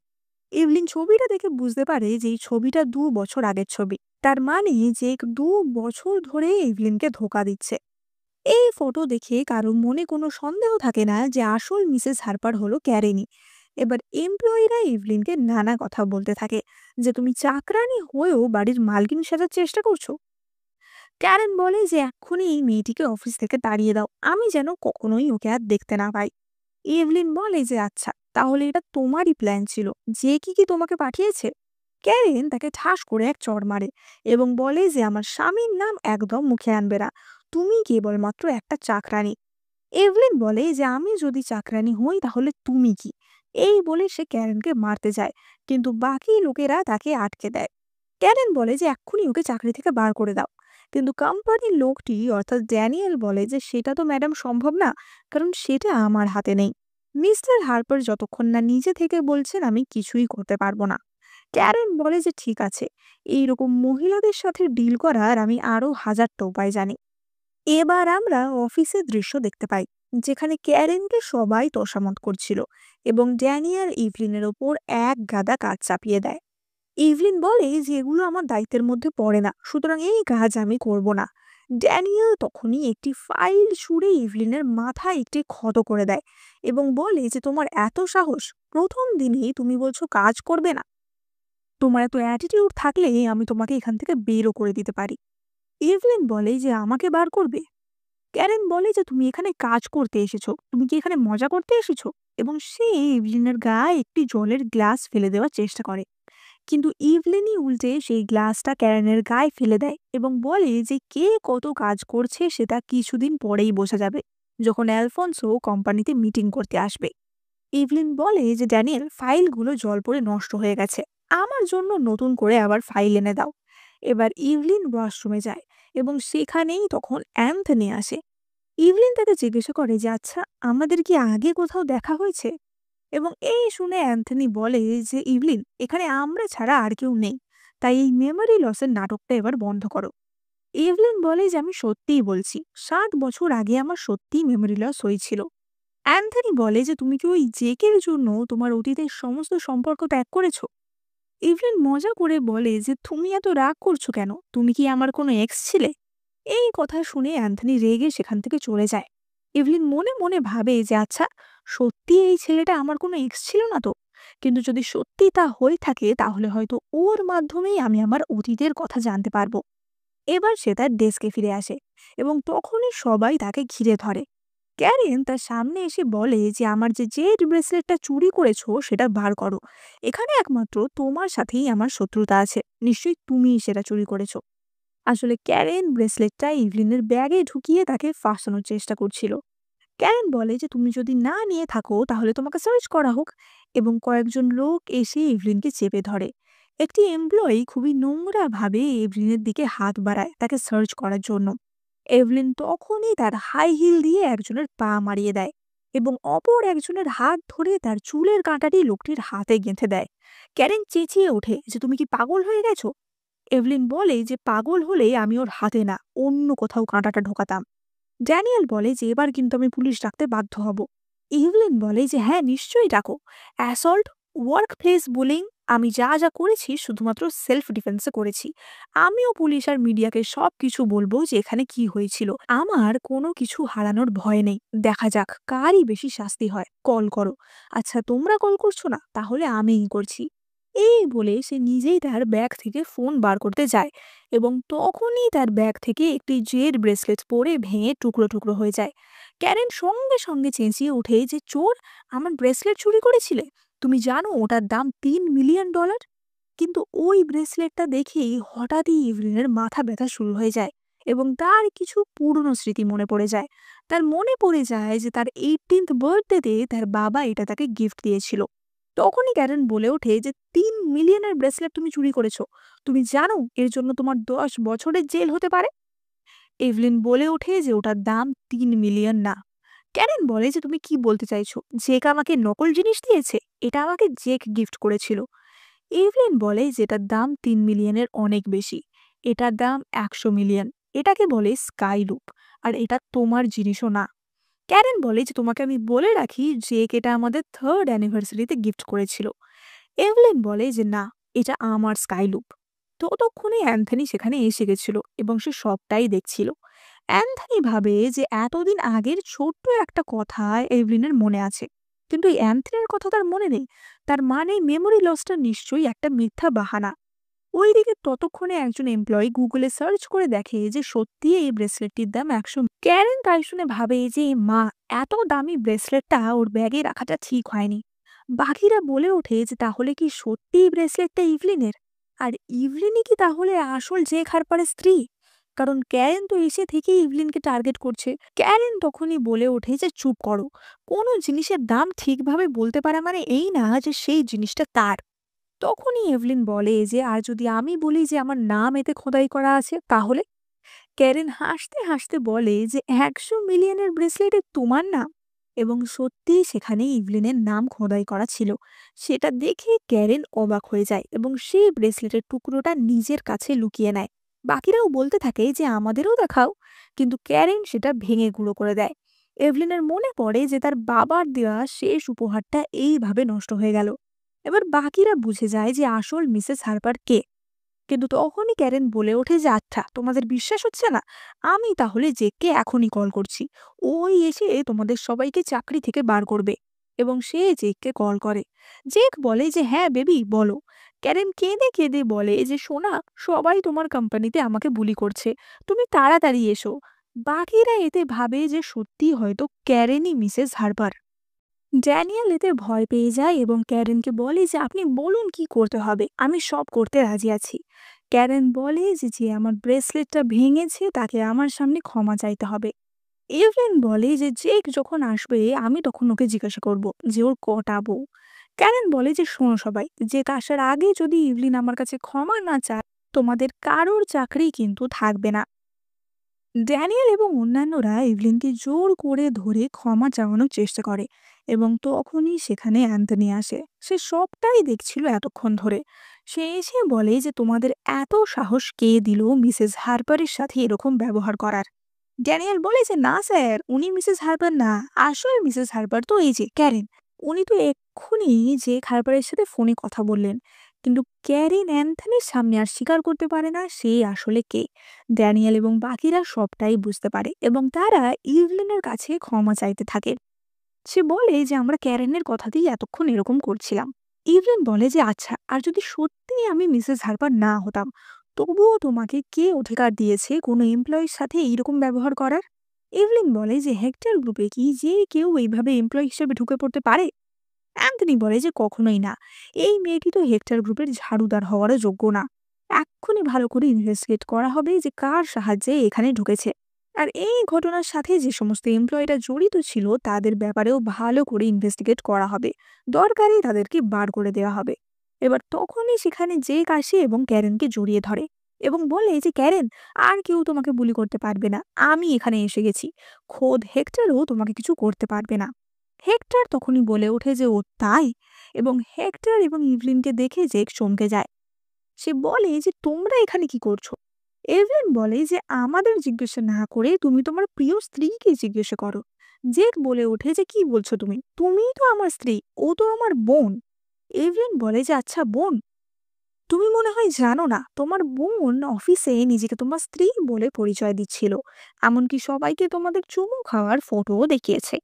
ইভলিন ছবিটা দেখে বুঝতে পারে যে এই ছবিটা 2 বছর আগের ছবি। তার মানে জেক 2 বছর ধরে ইভলিনকে ধোকা দিচ্ছে। এই ফটো দেখে কারো মনে কোনো সন্দেহ থাকে না যে আসল মিসেস হার্পার হলো ক্যারেনি। এবার এমপ্লয়িরা ইভলিনকে নানা কথা বলতে থাকে যে তুমি চাকরানি হয়েও বাড়ির মালকিন সাজার চেষ্টা করছো। ক্যারেন বলে যে এক্ষুনি এই মেয়েটিকে অফিস থেকে তাড়িয়ে দাও, আমি যেন কখনোই ওকে আর দেখতে না পাই। ইভলিন বলে যে আচ্ছা, তাহলে এটা তোমারই প্ল্যান ছিল, যে কি তোমাকে পাঠিয়েছে? ক্যারেন তাকে ঠাস করে এক চড় মারে এবং বলে যে আমার স্বামীর নাম একদম মুখে আনবে না, তুমি কেবলমাত্র একটা চাকরানি। এভলিন বলে যে আমি যদি চাকরানি হই তাহলে তুমি কি? এই বলে সে ক্যারেনকে মারতে যায়, কিন্তু বাকি লোকেরা তাকে আটকে দেয়। ক্যারেন বলে যে এক্ষুনি ওকে চাকরি থেকে বার করে দাও, কিন্তু কোম্পানির লোকটি অর্থাৎ ড্যানিয়েল বলে যে সেটা তো ম্যাডাম সম্ভব না, কারণ সেটা আমার হাতে নেই। মিস্টার হার্পার যতক্ষণ না নিজে থেকে বলছেন আমি কিছুই করতে পারবো না। ক্যারেন বলে যে ঠিক আছে, এইরকম মহিলাদের সাথে ডিল করার আমি আরো হাজারটা উপায় জানি। এবার আমরা অফিসের দৃশ্য দেখতে পাই, যেখানে ক্যারেনকে সবাই তোষামত করছিল এবং ড্যানিয়েল ইভলিনের ওপর এক গাদা কাজ চাপিয়ে দেয়। ইভলিন বলে যে এগুলো আমার দায়িত্বের মধ্যে পড়ে না, সুতরাং এই কাজ আমি করব না। ড্যানিয়েল তখনই একটি ফাইল ছুঁড়ে ইভলিনের মাথায় একটি ক্ষত করে দেয় এবং বলে যে তোমার এত সাহস, প্রথম দিনেই তুমি বলছো কাজ করবে না? তোমার এত অ্যাটিটিউড থাকলে আমি তোমাকে এখান থেকে বেরও করে দিতে পারি। ইভলিন বলে যে আমাকে বার করবে? ক্যারেন বলে যে তুমি এখানে কাজ করতে এসেছো, তুমি কি এখানে মজা করতে এসেছো? এবং সে ইভলিনের গায়ে একটি জলের গ্লাস ফেলে দেওয়ার চেষ্টা করে, কিন্তু ইভলিনই উল্টে সেই গ্লাসটা ক্যারেনের গায়ে ফেলে দেয় এবং বলে যে কে কত কাজ করছে সেটা কিছুদিন পরেই বোঝা যাবে, যখন অ্যালফোন্সো কোম্পানিতে মিটিং করতে আসবে। ইভলিন বলে যে ড্যানিয়েল, ফাইলগুলো জল পড়ে নষ্ট হয়ে গেছে, আমার জন্য নতুন করে আবার ফাইল এনে দাও। এবার ইভলিন ওয়াশরুমে যায় এবং সেখানেই তখন অ্যান্থনি আসে। ইভলিন তাকে জিজ্ঞাসা করে যে আচ্ছা, আমাদের কি আগে কোথাও দেখা হয়েছে? এবং এই শুনে অ্যান্থনি বলে যে ইভলিন, এখানে আমরা ছাড়া আর কেউ নেই, তাই এই মেমোরি লসের নাটকটা এবার বন্ধ করো। ইভলিন বলে যে আমি সত্যিই বলছি, 7 বছর আগে আমার সত্যিই মেমোরি লস হয়েছিল। অ্যান্থনি বলে যে তুমি কি ওই জেকের জন্য তোমার অতীতের সমস্ত সম্পর্ক ত্যাগ করেছো? ইভলিন মজা করে বলে যে তুমি এত রাগ করছো কেন, তুমি কি আমার কোনো এক্স ছিলে? এই কথা শুনে অ্যান্থনি রেগে সেখান থেকে চলে যায়। ইভলিন মনে মনে ভাবে যে আচ্ছা, সত্যি এই ছেলেটা আমার কোনো এক্স ছিল না তো? কিন্তু যদি সত্যি তা হয়ে থাকে তাহলে হয়তো ওর মাধ্যমেই আমি আমার অতীতের কথা জানতে পারবো। এবার সে তার ডেস্কে ফিরে আসে এবং তখনই সবাই তাকে ঘিরে ধরে। ক্যারেন তার সামনে এসে বলে যে আমার যে জেড ব্রেসলেটটা চুরি করেছো সেটা বার করো। এখানে একমাত্র তোমার সাথেই আমার শত্রুতা আছে, নিশ্চয়ই তুমিই সেটা চুরি করেছো। আসলে ক্যারেন ব্রেসলেটটা ইভলিনের ব্যাগে ঢুকিয়ে তাকে ফাঁসানোর চেষ্টা করছিল। ক্যারেন বলে যে তুমি যদি না নিয়ে থাকো তাহলে তোমাকে সার্চ করা হোক, এবং কয়েকজন লোক এসে ইভলিনকে চেপে ধরে। একটি এমপ্লয়ি খুবই নোংরা ভাবে এভলিনের দিকে হাত বাড়ায় তাকে সার্চ করার জন্য। এভলিন তখনই তার হাই হিল দিয়ে একজনের পা মারিয়ে দেয় এবং অপর একজনের হাত ধরে তার চুলের কাঁটাটি লোকটির হাতে গেঁথে দেয়। ক্যারেন চেঁচিয়ে ওঠে যে তুমি কি পাগল হয়ে গেছো? এভলিন বলে যে পাগল হলে আমি ওর হাতে না, অন্য কোথাও কাঁটাটা ঢোকাতাম। ড্যানিয়েল বলে যে এবার কিন্তু আমি পুলিশ ডাকতে বাধ্য হব। ইভলিন বলে যে হ্যাঁ, নিশ্চয়ই ডাকো। অ্যাসল্ট, ওয়ার্ক প্লেস বুলিং, আমি যা যা করেছি শুধুমাত্র সেলফ ডিফেন্সে করেছি। আমিও পুলিশ আর মিডিয়াকে সব কিছু বলবো যে এখানে কি হয়েছিল। আমার কোনো কিছু হারানোর ভয় নেই। দেখা যাক কারই বেশি শাস্তি হয়। কল করো। আচ্ছা, তোমরা কল করছো না, তাহলে আমিই করছি। এই বলে সে নিজেই তার ব্যাগ থেকে ফোন বার করতে যায়, এবং তখনই তার ব্যাগ থেকে একটি জেড ব্রেসলেট পরে ভেঙে টুকরো টুকরো হয়ে যায়। ক্যারেন সঙ্গে সঙ্গে চেঁচিয়ে ওঠে যে চোর, আমার ব্রেসলেট চুরি করেছিলে? তুমি জানো ওটার দাম $3 মিলিয়ন। কিন্তু ওই ব্রেসলেটটা দেখেই হঠাৎই ইভলিনের মাথা ব্যথা শুরু হয়ে যায়, এবং তার কিছু পুরনো স্মৃতি মনে পড়ে যায়। তার মনে পড়ে যায় যে তার 18th বার্থডেতে তার বাবা এটা তাকে গিফট দিয়েছিল। তখনই ক্যারেন বলে ওঠে যে 3 মিলিয়নের ব্রেসলেট তুমি চুরি করেছো। তুমি জানো এর জন্য তোমার 10 বছরের জেল হতে পারে। এভলিন বলে ওঠে যে ওটার দাম 3 মিলিয়ন না। ক্যারেন বলে যে তুমি কি বলতে চাইছো? জেক আমাকে নকল জিনিস দিয়েছে, এটা আমাকে জেক গিফট করেছিল। এভলিন বলে যে এটার দাম 3 মিলিয়নের অনেক বেশি। এটার দাম 100 মিলিয়ন। এটাকে বলে স্কাই লুপ, আর এটা তোমার জিনিসও না। ক্যারেন বলে যে তোমাকে আমি বলে রাখি জেক এটা আমাদের 3rd অ্যানিভার্সারিতে গিফট করেছিল। এভলিন বলে যে না, এটা আমার স্কাই লুপ। ততক্ষণে অ্যান্থনি সেখানে এসে গেছিল এবং সে সবটাই দেখছিল। অ্যান্থনি ভাবে যে এতদিন আগের ছোট্ট একটা কথা এভলিনের মনে আছে, কিন্তু এই অ্যান্থনির কথা তার মনে নেই। তার মানে মেমোরি লসটা নিশ্চয়ই একটা মিথ্যা বাহানা। ওইদিকে ততক্ষণে একজন এমপ্লয়ি গুগলে সার্চ করে দেখে যে সত্যি এই ব্রেসলেটটির দাম 100। ক্যারেন তাই শুনে ভাবে যে মা, এত দামি ব্রেসলেটটা ওর ব্যাগে রাখাটা ঠিক হয়নি। বাকিরা বলে ওঠে যে তাহলে কি সত্যি ব্রেসলেটটা ইভলিনের? আর ইভলিনই কি তাহলে আসল জেক হারপারের স্ত্রী? কারণ ক্যারেন তো এসে থেকে ইভলিনকে টার্গেট করছে। ক্যারেন তখনই বলে ওঠে যে চুপ করো। কোনো জিনিসের দাম ঠিকভাবে বলতে পারা মানে এই না যে সেই জিনিসটা তার। তখনই এভলিন বলে যে আর যদি আমি বলি যে আমার নাম এতে খোদাই করা আছে তাহলে? ক্যারেন হাসতে হাসতে বলে যে 100 মিলিয়নের ব্রেসলেটে তোমার নাম, এবং সত্যিই সেখানে ইভলিনের নাম খোদাই করা ছিল। সেটা দেখে ক্যারেন অবাক হয়ে যায় এবং সেই ব্রেসলেটের টুকরোটা নিজের কাছে লুকিয়ে নেয়। বাকিরাও বলতে থাকে যে আমাদেরও দেখাও, কিন্তু ক্যারেন সেটা ভেঙে গুঁড়ো করে দেয়। এভলিনের মনে পড়ে যে তার বাবার দেওয়া শেষ উপহারটা এইভাবে নষ্ট হয়ে গেল। এবার বাকিরা বুঝে যায় যে আসল মিসেস হার্পার কে। কিন্তু তখনই ক্যারেন বলে ওঠে যে আচ্ছা, তোমাদের বিশ্বাস হচ্ছে না? আমি তাহলে জেককে এখনই কল করছি। ওই এসে তোমাদের সবাইকে চাকরি থেকে বার করবে। এবং সে জেককে কল করে। জেক বলে যে হ্যাঁ বেবি, বলো। ক্যারেন কেঁদে কেঁদে বলে যে সোনা, সবাই তোমার কোম্পানিতে আমাকে বুলি করছে, তুমি তাড়াতাড়ি এসো। বাকিরা এতে ভাবে যে সত্যি হয়তো ক্যারেনই মিসেস হার্পার। ড্যানিয়েল এতে ভয় পেয়ে যায় এবং ক্যারেনকে বলে যে আপনি বলুন কি করতে হবে, আমি সব করতে রাজি আছি। ক্যারেন বলে যে যে আমার ব্রেসলেটটা ভেঙেছে তাকে আমার সামনে ক্ষমা চাইতে হবে। এভলিন বলে যে জেক যখন আসবে আমি তখন ওকে জিজ্ঞাসা করব যে ওর কটা বউ। ক্যারেন বলে যে শোনো সবাই, জেক আসার আগে যদি ইভলিন আমার কাছে ক্ষমা না চায় তোমাদের কারোর চাকরি কিন্তু থাকবে না। ড্যানিয়েল এবং অন্যান্যরা ইভলিনকে জোর করে ধরে ক্ষমা চাওয়ানোর চেষ্টা করে, এবং তখনই সেখানে অ্যান্থনি আসে। সে সবটাই দেখছিল এতক্ষণ ধরে। সে এসে বলে যে তোমাদের এত সাহস কে দিল মিসেস হার্পারের সাথে এরকম ব্যবহার করার? ড্যানিয়েল বলে যে না স্যার, উনি মিসেস হার্পার না। আসলে মিসেস হার্পার তো এই যে ক্যারেন। উনি তো এক্ষুনি যে হার্পারের সাথে ফোনে কথা বললেন। কিন্তু ক্যারেন অ্যান্থনির সামনে আর স্বীকার করতে পারে না সে আসলে কে। ড্যানিয়েল এবং বাকিরা সবটাই বুঝতে পারে এবং তারা ইভলিনের কাছে ক্ষমা চাইতে থাকে। সে বলে যে আমরা ক্যারেনের কথাতেই এতক্ষণ এরকম করছিলাম। ইভলিন বলে যে আচ্ছা, আর যদি সত্যিই আমি মিসেস হার্পার না হতাম, তবুও তোমাকে কে অধিকার দিয়েছে কোনো এমপ্লয়ির সাথে এইরকম ব্যবহার করার? এভলিন বলে যে হেক্টর গ্রুপে কি যে কেউ এইভাবে এমপ্লয়ি হিসেবে ঢুকে পড়তে পারে? অ্যান্থনি বলে যে কখনোই না। এই মেয়েটি তো হেক্টর গ্রুপের ঝাড়ুদার হওয়ারও যোগ্য না। এক্ষুনি ভালো করে ইনভেস্টিগেট করা হবে যে কার সাহায্যে এখানে ঢুকেছে। আর এই ঘটনার সাথে যে সমস্ত এমপ্লয়িরা জড়িত ছিল তাদের ব্যাপারেও ভালো করে ইনভেস্টিগেট করা হবে। দরকারে তাদেরকে বার করে দেওয়া হবে। এবার তখনই সেখানে জেক আসে এবং ক্যারেনকে জড়িয়ে ধরে এবং বলে যে ক্যারেন, আর কেউ তোমাকে বুলি করতে পারবে না, আমি এখানে এসে গেছি। খোদ হেক্টরও তোমাকে কিছু করতে পারবে না। হেক্টর তখনই বলে ওঠে যে ও তাই, এবং হেক্টর এবং ইভলিনকে দেখে জেক চমকে যায়। সে বলে যে তোমরা এখানে কি করছো? এভলিন বলে যে আমাদের জিজ্ঞাসা না করে তুমি তোমার প্রিয় স্ত্রীকে জিজ্ঞাসা করো। জেক বলে ওঠে যে কি বলছো তুমি? তুমিই তো আমার স্ত্রী, ও তো আমার বোন। এভলিন বলে যে আচ্ছা বোন, তুমি মনে হয় জানো না তোমার বোন অফিসে নিজেকে তোমার স্ত্রী বলে পরিচয় দিচ্ছিল, এমনকি সবাইকে তোমাদের চুমু খাওয়ার ফটোও দেখিয়েছে।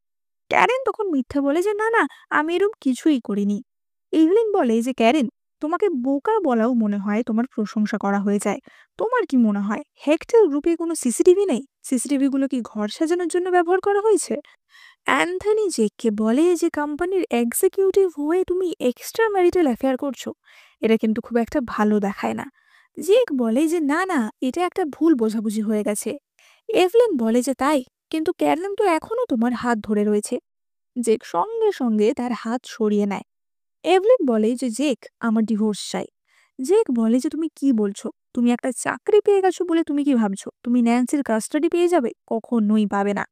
ক্যারেন তখন মিথ্যে বলে যে না না, আমি এরকম কিছুই করিনি। ইভলিন বলে যে ক্যারেন, তোমাকে বোকা বলাও মনে হয় তোমার প্রশংসা করা হয়ে যায়। তোমার কি মনে হয় হেক্টর গ্রুপে কোনো সিসিটিভি নেই? সিসিটিভি গুলো কি ঘর সাজানোর জন্য ব্যবহার করা হয়েছে? অ্যান্থনি জেককে বলে যে কোম্পানির এক্সিকিউটিভ হয়ে তুমি এক্সট্রা ম্যারিটাল অ্যাফেয়ার করছো, এটা কিন্তু খুব একটা ভালো দেখায় না। জেক বলে যে না না, এটা একটা ভুল বোঝাবুঝি হয়ে গেছে। এভলিন বলে যে তাই, কিন্তু ক্যারলিন তো এখনো তোমার হাত ধরে রয়েছে। জেক সঙ্গে সঙ্গে তার হাত সরিয়ে নেয়। এভলিন বলে যে জেক, আমার ডিভোর্স চাই। জেক বলে যে তুমি কি বলছো? তুমি একটা চাকরি পেয়ে গেছো বলে তুমি কি ভাবছো তুমি ন্যান্সির কাস্টাডি পেয়ে যাবে? কখনোই পাবে না।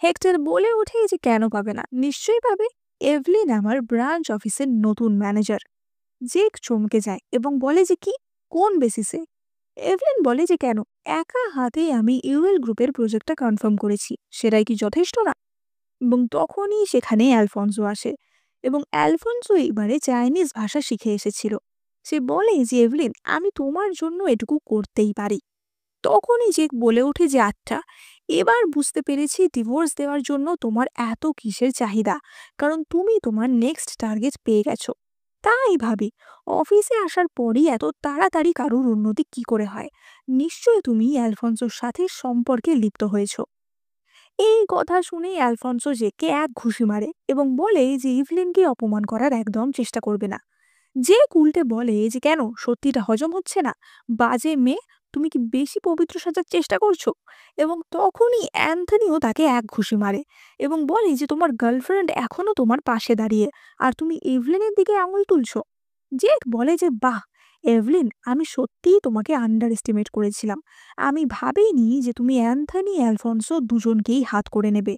হেক্টর বলে ওঠে যে কেন পাবে না, নিশ্চয়ই পাবে। এভলিন আমার ব্রাঞ্চ অফিসের নতুন ম্যানেজার। জেক চমকে যায় এবং বলে যে কি, কোন বেসিসে? এভলিন বলে যে কেন, একা হাতে আমি ইউএল গ্রুপের প্রজেক্টটা কনফার্ম করেছি, সেটাই কি যথেষ্ট না? এবং তখনই সেখানে অ্যালফন্সো আসে এবং অ্যালফন্সো এবারে চাইনিজ ভাষা শিখে এসেছিল। সে বলে যে এভলিন, আমি তোমার জন্য এটুকু করতেই পারি। তখনই জেক বলে ওঠে যে আচ্ছা, এবার বুঝতে পেরেছি ডিভোর্স দেওয়ার জন্য তোমার এত কিসের চাহিদা, কারণ তুমি তোমার নেক্সট টার্গেট পেয়ে গেছো। তাই ভাবি, অফিসে আসার পরই এত তাড়াতাড়ি কারোর উন্নতি কি করে হয়? নিশ্চয়ই তুমি অ্যালফন্সোর সাথে সম্পর্কে লিপ্ত হয়েছো। এই কথা শুনে অ্যালফন্সো জেককে এক ঘুষি মারে এবং বলে যে ইভলিনকে অপমান করার একদম চেষ্টা করবে না। যে উল্টে বলে যে কেন, সত্যিটা হজম হচ্ছে না? বাজে মেয়ে, তুমি কি বেশি পবিত্র সাজার চেষ্টা করছো? এবং তখনই অ্যান্থনিও তাকে এক ঘুষি মারে এবং বলে যে তোমার গার্লফ্রেন্ড এখনো তোমার পাশে দাঁড়িয়ে, আর তুমি এভলিনের দিকে আঙুল তুলছো। জেক বলে যে বাহ এভলিন, আমি সত্যিই তোমাকে আন্ডার এস্টিমেট করেছিলাম। আমি ভাবিনি যে তুমি অ্যান্থনি অ্যালফন্সো দুজনকেই হাত করে নেবে।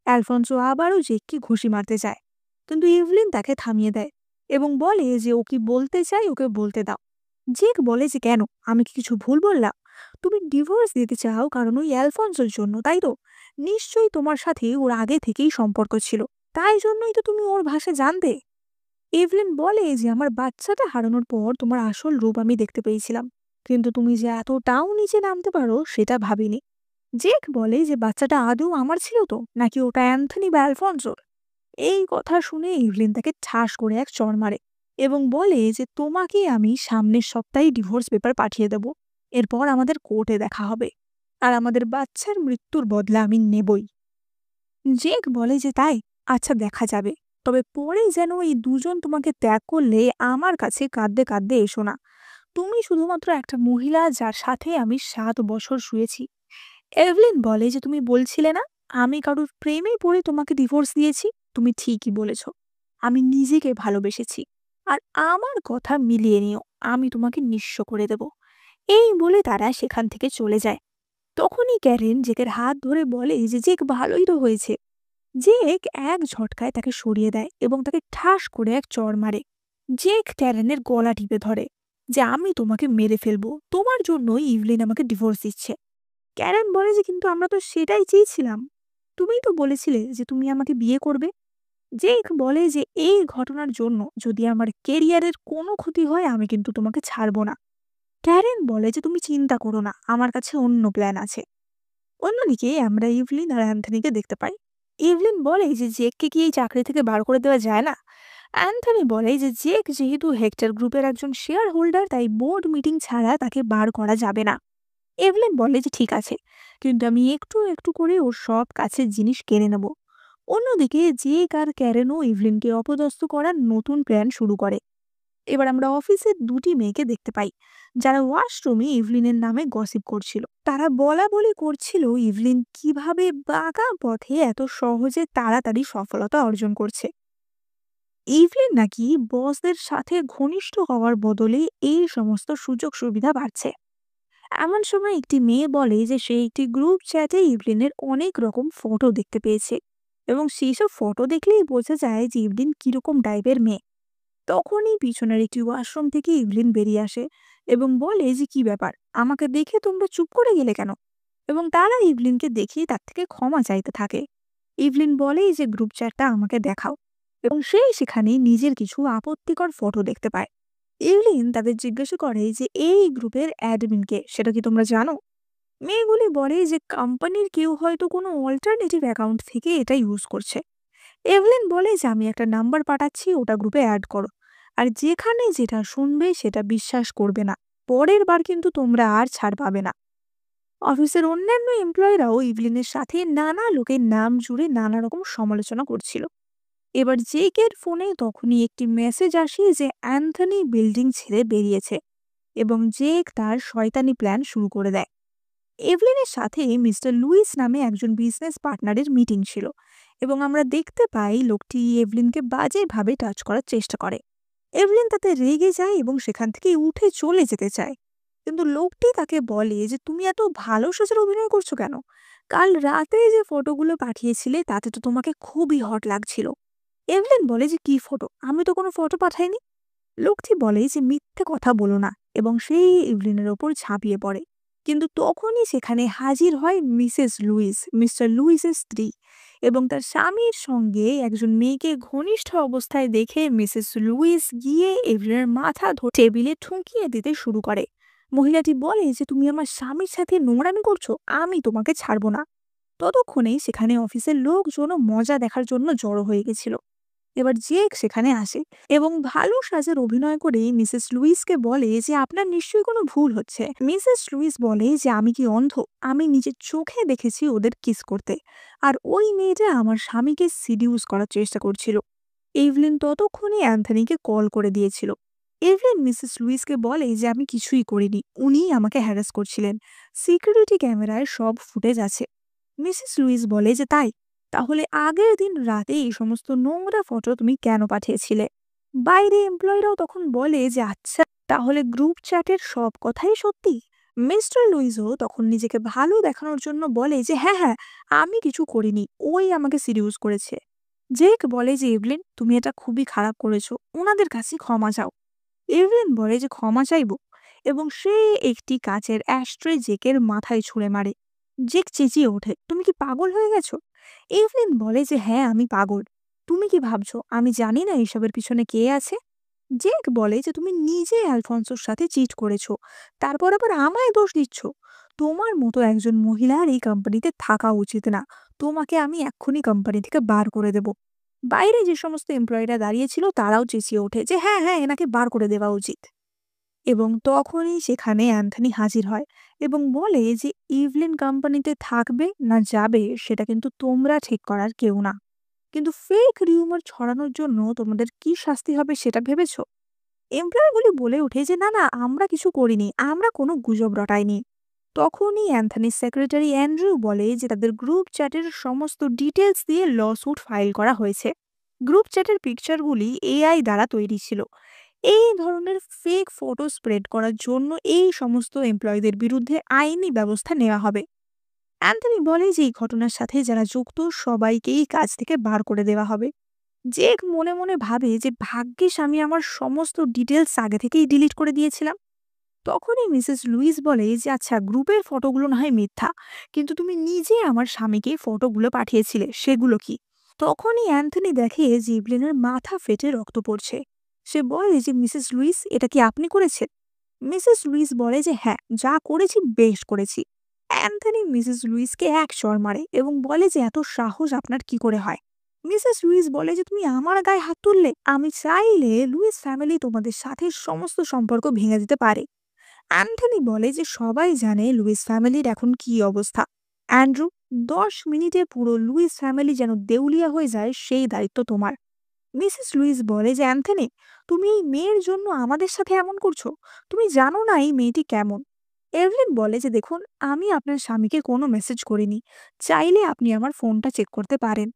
অ্যালফন্সো আবারও জেককে ঘুষি মারতে চায়, কিন্তু ইভলিন তাকে থামিয়ে দেয় এবং বলে যে ও কি বলতে চাই ওকে বলতে দাও। জেক বলে যে কেন, আমি কি কিছু ভুল বললাম? তুমি ডিভোর্স দিতে চাও কারণ ওই অ্যালফন্সোর জন্য, তাই তো? নিশ্চয়ই তোমার সাথে ওর আগে থেকেই সম্পর্ক ছিল, তাই জন্যই তো তুমি ওর ভাষা জানতে। এভলিন বলে যে আমার বাচ্চাটা হারানোর পর তোমার আসল রূপ আমি দেখতে পেয়েছিলাম, কিন্তু তুমি যে এতটাও নিচে নামতে পারো সেটা ভাবিনি। জেক বলে যে বাচ্চাটা আদৌ আমার ছিল তো, নাকি ওটা অ্যান্থনি বা অ্যালফন্সোর? এই কথা শুনে ইভলিন তাকে ঠাস করে এক চড় মারে এবং বলে যে তোমাকে আমি সামনের সপ্তাহে ডিভোর্স পেপার পাঠিয়ে দেব। এরপর আমাদের কোর্টে দেখা হবে, আর আমাদের বাচ্চার মৃত্যুর বদলা আমি নেবই। জেক বলে যে তাই, আচ্ছা দেখা যাবে, তবে পরে যেন এই দুজন তোমাকে ত্যাগ করলে আমার কাছে কাঁদতে কাঁদতে এসো না। তুমি শুধুমাত্র একটা মহিলা যার সাথে আমি 7 বছর শুয়েছি। এভলিন বলে যে তুমি বলছিলে না আমি কারোর প্রেমে পড়ে তোমাকে ডিভোর্স দিয়েছি? তুমি ঠিকই বলেছ, আমি নিজেকে ভালোবেসেছি। আর আমার কথা মিলিয়ে নিও, আমি তোমাকে নিঃস্ব করে দেব। এই বলে তারা সেখান থেকে চলে যায়। তখনই ক্যারেন জেকের হাত ধরে বলে যে জেক ভালোই তো হয়েছে। জেক এক ঝটকায় তাকে সরিয়ে দেয় এবং তাকে ঠাস করে এক চড় মারে। জেক ক্যারেনের গলা টিপে ধরে যে আমি তোমাকে মেরে ফেলবো, তোমার জন্যই ইভলিন আমাকে ডিভোর্স দিচ্ছে। ক্যারেন বলে যে কিন্তু আমরা তো সেটাই চেয়েছিলাম, তুমিই তো বলেছিলে যে তুমি আমাকে বিয়ে করবে। জেক বলে যে এই ঘটনার জন্য যদি আমার কেরিয়ারের কোনো ক্ষতি হয় আমি কিন্তু তোমাকে ছাড়বো না। ক্যারেন বলে যে তুমি চিন্তা করো না, আমার কাছে অন্য প্ল্যান আছে। অন্যদিকে আমরা ইভলিন আর অ্যান্থনিকে দেখতে পাই। ইভলিন বলে যে জেককে কি এই চাকরি থেকে বার করে দেওয়া যায় না? অ্যান্থনি বলে যে জেক যেহেতু হেক্টর গ্রুপের একজন শেয়ার হোল্ডার, তাই বোর্ড মিটিং ছাড়া তাকে বার করা যাবে না। এভলিন বলে যে ঠিক আছে, কিন্তু আমি একটু একটু করে ওর সব কাছের জিনিস কেড়ে নেব। অন্যদিকে জেক আর ক্যারেনও ইভলিনকে অপদস্থ করার নতুন প্ল্যান শুরু করে। এবার আমরা অফিসের দুটি মেয়েকে দেখতে পাই, যারা ওয়াশরুমে ইভলিনের নামে গসিপ করছিল। তারা বলা বলি করছিল ইভলিন কিভাবে বাঁকা পথে এত সহজে তাড়াতাড়ি সফলতা অর্জন করছে। ইভলিন নাকি বসদের সাথে ঘনিষ্ঠ হওয়ার বদলে এই সমস্ত সুযোগ সুবিধা বাড়ছে। এমন সময় একটি মেয়ে বলে যে সে একটি গ্রুপ চ্যাটে ইভলিনের অনেক রকম ফটো দেখতে পেয়েছে, এবং সেই সব ফটো দেখলেই বোঝা যায় যে ইভলিন কিরকম টাইপের মেয়ে। তখনই পিছনের একটি ওয়াশরুম থেকে ইভলিন বেরিয়ে আসে এবং বলে যে কি ব্যাপার, আমাকে দেখে তোমরা চুপ করে গেলে কেন? এবং তারা ইভলিনকে দেখে তার থেকে ক্ষমা চাইতে থাকে। ইভলিন বলে যে গ্রুপ চ্যাটটা আমাকে দেখাও, এবং সে সেখানে নিজের কিছু আপত্তিকর ফটো দেখতে পায়। ইভলিন তাদের জিজ্ঞাসা করে যে এই গ্রুপের অ্যাডমিনকে, সেটা কি তোমরা জানো? মেয়েগুলি বলে যে কোম্পানির কেউ হয়তো কোনো অল্টারনেটিভ অ্যাকাউন্ট থেকে এটা ইউজ করছে। এভলিন বলে যে আমি একটা নাম্বার পাঠাচ্ছি, ওটা গ্রুপে অ্যাড করো, আর যেখানে যেটা শুনবে সেটা বিশ্বাস করবে না। পরের বার কিন্তু তোমরা আর ছাড় পাবে না। অফিসের অন্যান্য এমপ্লয়িরাও ইভলিনের সাথে নানা লোকের নাম জুড়ে নানা রকম সমালোচনা করছিল। এবার জেকের ফোনে তখনই একটি মেসেজ আসে যে অ্যান্থনি বিল্ডিং ছেড়ে বেরিয়েছে, এবং জেক তার শয়তানি প্ল্যান শুরু করে দেয়। এভলিনের সাথে মিস্টার লুইস নামে একজন বিজনেস পার্টনারের মিটিং ছিল, এবং আমরা দেখতে পাই লোকটি এভলিনকে বাজেভাবে টাচ করার চেষ্টা করে। এভলিন তাতে রেগে যায় এবং সেখান থেকে উঠে চলে যেতে চায়, কিন্তু লোকটি তাকে বলে যে তুমি এত ভালো সাজার অভিনয় করছো কেন? কাল রাতে যে ফটোগুলো পাঠিয়েছিলে তাতে তো তোমাকে খুবই হট লাগছিল। এভলিন বলে যে কি ফটো, আমি তো কোনো ফটো পাঠাইনি। লোকটি বলে যে মিথ্যে কথা বলো না, এবং সেই ইভলিনের ওপর ঝাঁপিয়ে পড়ে। কিন্তু তখনই সেখানে হাজির হয় মিসেস লুইস, মিস্টার লুইসের স্ত্রী, এবং তার স্বামীর সঙ্গে একজন মেয়েকে ঘনিষ্ঠ অবস্থায় দেখে মিসেস লুইস গিয়ে এভলিনের মাথা ধরে টেবিলে ঠুঁকিয়ে দিতে শুরু করে। মহিলাটি বলে যে তুমি আমার স্বামীর সাথে নোংরামি করছো, আমি তোমাকে ছাড়বো না। ততক্ষণেই সেখানে অফিসের লোকজনও মজা দেখার জন্য জড়ো হয়ে গেছিল। এবার জেক সেখানে আসে এবং ভালো সাজের অভিনয় করে মিসেস লুইসকে বলে যে আপনার নিশ্চয়ই কোনো ভুল হচ্ছে। মিসেস লুইস বলে যে আমি কি অন্ধ? আমি নিজের চোখে দেখেছি ওদের কিস করতে, আর ওই মেয়েটা আমার স্বামীকে সিডিউস করার চেষ্টা করছিল। এভলিন ততক্ষণে অ্যান্থনিকে কল করে দিয়েছিল। এভলিন মিসেস লুইসকে বলে যে আমি কিছুই করিনি, উনিই আমাকে হ্যারাস করছিলেন। সিকিউরিটি ক্যামেরায় সব ফুটেজ আছে। মিসেস লুইস বলে যে তাই, তাহলে আগের দিন রাতে এই সমস্ত নোংরা ফটো তুমি কেন পাঠিয়েছিলে? বাইরে এমপ্লয়িরাও তখন বলে যে আচ্ছা, তাহলে গ্রুপ চ্যাটের সব কথাই সত্যি। মিস্টার লুইসও তখন নিজেকে ভালো দেখানোর জন্য বলে যে হ্যাঁ হ্যাঁ, আমি কিছু করিনি, ওই আমাকে সিডিউস করেছে। জেক বলে যে এভলিন তুমি এটা খুবই খারাপ করেছো, ওনাদের কাছে ক্ষমা চাও। এভলিন বলে যে ক্ষমা চাইবো, এবং সে একটি কাচের অ্যাশট্রে জেকের মাথায় ছুঁড়ে মারে। জেক চেঁচিয়ে ওঠে, তুমি কি পাগল হয়ে গেছো? এভলিন বলে যে হ্যাঁ আমি পাগল। তুমি কি ভাবছো আমি জানি না এসবের পিছনে কে আছে? জেক বলে যে তুমি নিজে অ্যালফন্সোর সাথে চিট করেছো, তারপর আবার আমায় দোষ দিচ্ছ। তোমার মতো একজন মহিলার এই কোম্পানিতে থাকা উচিত না। তোমাকে আমি এক্ষুনি কোম্পানি থেকে বার করে দেব। বাইরে যে সমস্ত এমপ্লয়িরা দাঁড়িয়ে ছিল তারাও চেঁচিয়ে ওঠে যে হ্যাঁ হ্যাঁ, এনাকে বার করে দেওয়া উচিত। এবং তখনই সেখানে অ্যান্থনি হাজির হয় এবং বলে যে ইভলিন কোম্পানিতে থাকবে না যাবে সেটা কিন্তু তোমরা ঠিক করার কেউ না, কিন্তু ফেক রিউমার ছড়ানোর জন্য তোমাদের কি শাস্তি হবে সেটা ভেবেছো? এমপ্লয়িগুলি বলে ওঠে যে না না, আমরা কিছু করিনি, আমরা কোনো গুজব রটাইনি। তখনই অ্যান্থনির সেক্রেটারি অ্যান্ড্রু বলে যে তাদের গ্রুপ চ্যাটের সমস্ত ডিটেলস দিয়ে লস্যুট ফাইল করা হয়েছে। গ্রুপ চ্যাটের পিকচারগুলি এআই দ্বারা তৈরি ছিল। এই ধরনের ফেক ফটো স্প্রেড করার জন্য এই সমস্ত এমপ্লয়ীদের বিরুদ্ধে আইনি ব্যবস্থা নেওয়া হবে। অ্যান্থনি বলে যে এই ঘটনার সাথে যারা যুক্ত সবাইকেই কাজ থেকে বার করে দেওয়া হবে। জেক মনে মনে ভাবে যে ভাগ্যিস আমি আমার সমস্ত ডিটেলস আগে থেকেই ডিলিট করে দিয়েছিলাম। তখনই মিসেস লুইস বলে যে আচ্ছা, গ্রুপের ফটোগুলো না হয় মিথ্যা, কিন্তু তুমি নিজে আমার স্বামীকে ফটোগুলো পাঠিয়েছিলে, সেগুলো কি? তখনই অ্যান্থনি দেখে যে ইভলিনের মাথা ফেটে রক্ত পড়ছে। সে বলে যে মিসেস লুইস, এটা কি আপনি করেছেন? মিসেস লুইস বলে যে হ্যাঁ, যা করেছি বেশ করেছি। অ্যান্থনি মিসেস লুইসকে এক চড় মারে এবং বলে যে এত সাহস আপনার কি করে হয়? মিসেস লুইস বলে যে তুমি আমার গায়ে হাত তুললে, আমি চাইলে লুইস ফ্যামিলি তোমাদের সাথে সমস্ত সম্পর্ক ভেঙে দিতে পারে। অ্যান্থনি বলে যে সবাই জানে লুইস ফ্যামিলির এখন কি অবস্থা। অ্যান্ড্রু, 10 মিনিটে পুরো লুইস ফ্যামিলি যেন দেউলিয়া হয়ে যায় সেই দায়িত্ব তোমার। মিসেস লুইস বলে যে অ্যান্থনি, তুমি এই মেয়ের জন্য আমাদের সাথে এমন করছো? তুমি জানো না এই মেয়েটি কেমন? এভলিন বলে যে দেখুন, আমি আপনার স্বামীকে কোনো মেসেজ করিনি, চাইলে আপনি আমার ফোনটা চেক করতে পারেন।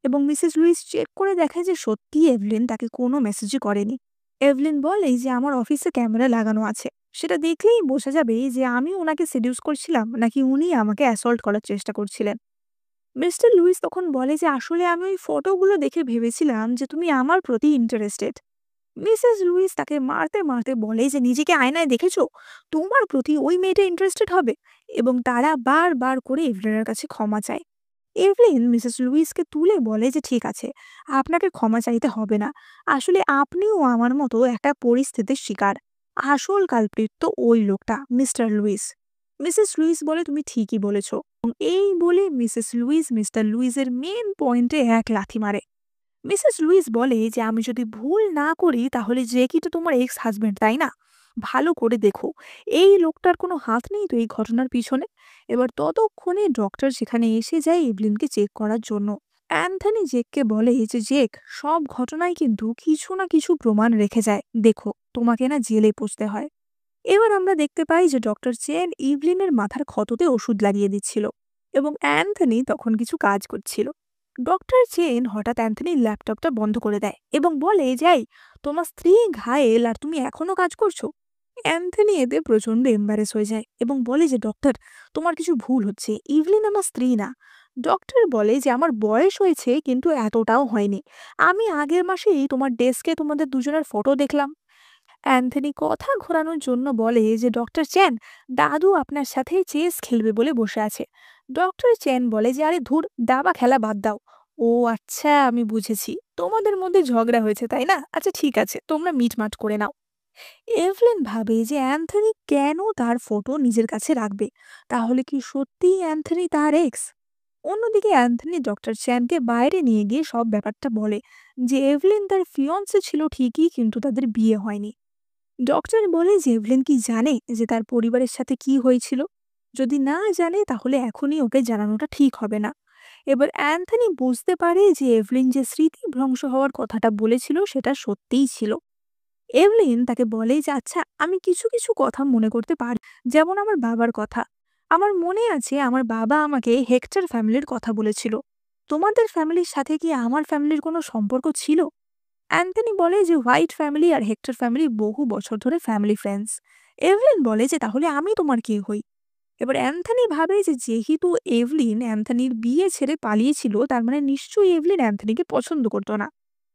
এবং মিসেস লুইস চেক করে দেখে যে সত্যি এভলিন তাকে কোনো মেসেজই করেনি। এভলিন বলে যে আমার অফিসে ক্যামেরা লাগানো আছে, সেটা দেখলেই বোঝা যাবে যে আমি ওনাকে সেডিউস করছিলাম নাকি উনি আমাকে অ্যাসল্ট করার চেষ্টা করছিলেন। মিস্টার লুইস তখন বলে যে আসলে আমি ওই ফটোগুলো দেখে ভেবেছিলাম যে তুমি আমার প্রতি ইন্টারেস্টেড। মিসেস লুইস তাকে মারতে মারতে বলে যে নিজেকে আয়নায় দেখেছো, তোমার প্রতি ওই মেয়েটা ইন্টারেস্টেড হবে। এবং তারা বারবার করে এভলিনের কাছে ক্ষমা চায়। এভলিন মিসেস লুইসকে তুলে বলে যে ঠিক আছে, আপনাকে ক্ষমা চাইতে হবে না। আসলে আপনিও আমার মতো একটা পরিস্থিতির শিকার। আসল কালপ্রিট তো ওই লোকটা, মিস্টার লুইস। মিসেস লুইস বলে তুমি ঠিকই বলেছ। এবং এই বলে মিসেস লুইস মিস্টার লুইসের মেন পয়েন্টে এক লাথি মারে। মিসেস লুইস বলে যে আমি যদি ভুল না করি তাহলে জেকি তো তোমার এক্স হাজবেন্ড, তাই না? ভালো করে দেখো, এই লোকটার কোনো হাত নেই তো এই ঘটনার পিছনে। এবার ততক্ষণে ডক্টর সেখানে এসে যায় এভলিনকে চেক করার জন্য। অ্যান্থনি জেককে বলে যে জেক, সব ঘটনায় কিন্তু কিছু না কিছু প্রমাণ রেখে যায়, দেখো তোমাকে না জেলে পৌঁছতে হয়। এবার আমরা দেখতে পাই যে ডক্টর চেন ইভলিনের মাথার ক্ষততে ওষুধ লাগিয়ে দিচ্ছিল এবং অ্যান্থনি তখন কিছু কাজ করছিল। ডক্টর চেন হঠাৎ অ্যান্থনির ল্যাপটপটা বন্ধ করে দেয় এবং বলে যাই, তোমার স্ত্রী ঘায়েল আর তুমি এখনো কাজ করছো? অ্যান্থনি এতে প্রচন্ড এম্বারেস হয়ে যায় এবং বলে যে ডক্টর, তোমার কিছু ভুল হচ্ছে, ইভলিন আমার স্ত্রী না। ডক্টর বলে যে আমার বয়স হয়েছে কিন্তু এতটাও হয়নি। আমি আগের মাসেই তোমার ডেস্কে তোমাদের দুজনের ফটো দেখলাম। অ্যান্থনি কথা ঘোরানোর জন্য বলে যে ডক্টর চ্যান, দাদু আপনার সাথে চেস খেলবে বলে বসে আছে। ডক্টর চ্যান বলে যে আরে ধুর, দাবা খেলা বাদ দাও। ও আচ্ছা, আমি বুঝেছি, তোমাদের মধ্যে ঝগড়া হয়েছে তাই না? আচ্ছা ঠিক আছে, তোমরা মিটমাট করে নাও। এভলিন ভাবে যে অ্যান্থনি কেন তার ফটো নিজের কাছে রাখবে? তাহলে কি সত্যিই অ্যান্থনি তার এক্স? অন্যদিকে অ্যান্থনি ডক্টর চ্যানকে বাইরে নিয়ে গিয়ে সব ব্যাপারটা বলে যে এভলিন তার ফিয়ন্সে ছিল ঠিকই, কিন্তু তাদের বিয়ে হয়নি। ডক্টর বলে যে এভলিন কি জানে যে তার পরিবারের সাথে কি হয়েছিল? যদি না জানে তাহলে এখনই ওকে জানানোটা ঠিক হবে না। এবার অ্যান্থনি বুঝতে পারে যে এভলিন যে স্মৃতি ভ্রংশ হওয়ার কথাটা বলেছিল সেটা সত্যিই ছিল। এভলিন তাকে বলে যে আচ্ছা, আমি কিছু কিছু কথা মনে করতে পারি, যেমন আমার বাবার কথা। আমার মনে আছে আমার বাবা আমাকে হেক্টর ফ্যামিলির কথা বলেছিল। তোমাদের ফ্যামিলির সাথে কি আমার ফ্যামিলির কোনো সম্পর্ক ছিল? অ্যান্থনি বলে যে হোয়াইট ফ্যামিলি আর হেক্টর ফ্যামিলি বহু বছর ধরে ফ্যামিলি ফ্রেন্ডস। এভলিন বলে যে তাহলে আমি তোমার কে হই? এবার অ্যান্থনি ভাবে যে যেহেতু এভলিন অ্যান্থনির বিয়ে ছেড়ে পালিয়েছিল, তার মানে নিশ্চয়ই এভলিন অ্যান্থনিকে পছন্দ করতো না।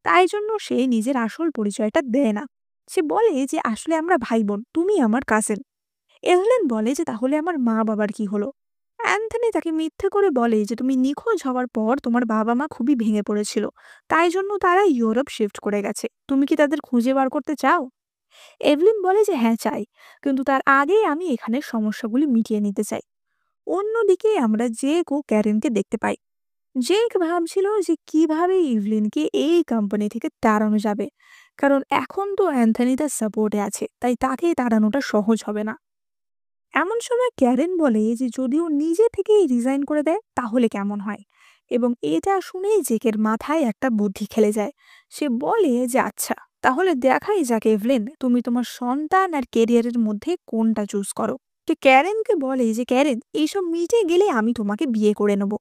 তাই জন্য সে নিজের আসল পরিচয়টা দেয় না। সে বলে যে আসলে আমরা ভাই বোন, তুমি আমার কাজিন। এভলিন বলে যে তাহলে আমার মা বাবার কি হলো? অ্যান্থনি তাকে মিথ্যে করে বলে যে তুমি নিখোঁজ হওয়ার পর তোমার বাবা মা খুবই ভেঙে পড়েছিল, তাই জন্য তারা ইউরোপ শিফট করে গেছে। তুমি কি তাদের খুঁজে বার করতে চাও? এভলিন বলে যে হ্যাঁ চাই, কিন্তু তার আগেই আমি এখানের সমস্যাগুলি মিটিয়ে নিতে চাই। অন্যদিকে আমরা জেক ও ক্যারেনকে দেখতে পাই। জেক ভাবছিল যে কিভাবে ইভলিনকে এই কোম্পানি থেকে তাড়ানো যাবে, কারণ এখন তো অ্যান্থনি তার সাপোর্টে আছে, তাই তাকে তাড়ানোটা সহজ হবে না। এমন সময় ক্যারেন বলে যে যদি ও নিজে থেকেই রিজাইন করে দেয় তাহলে কেমন হয়। এবং এটা শুনেই জেকের মাথায় একটা বুদ্ধি খেলে যায়। সে বলে যে আচ্ছা, তাহলে দেখাই যাক এভলিন, তুমি তোমার সন্তান আর কেরিয়ারের মধ্যে কোনটা চুজ করো। তো ক্যারেনকে বলে যে ক্যারেন, এইসব মিটে গেলে আমি তোমাকে বিয়ে করে নেব।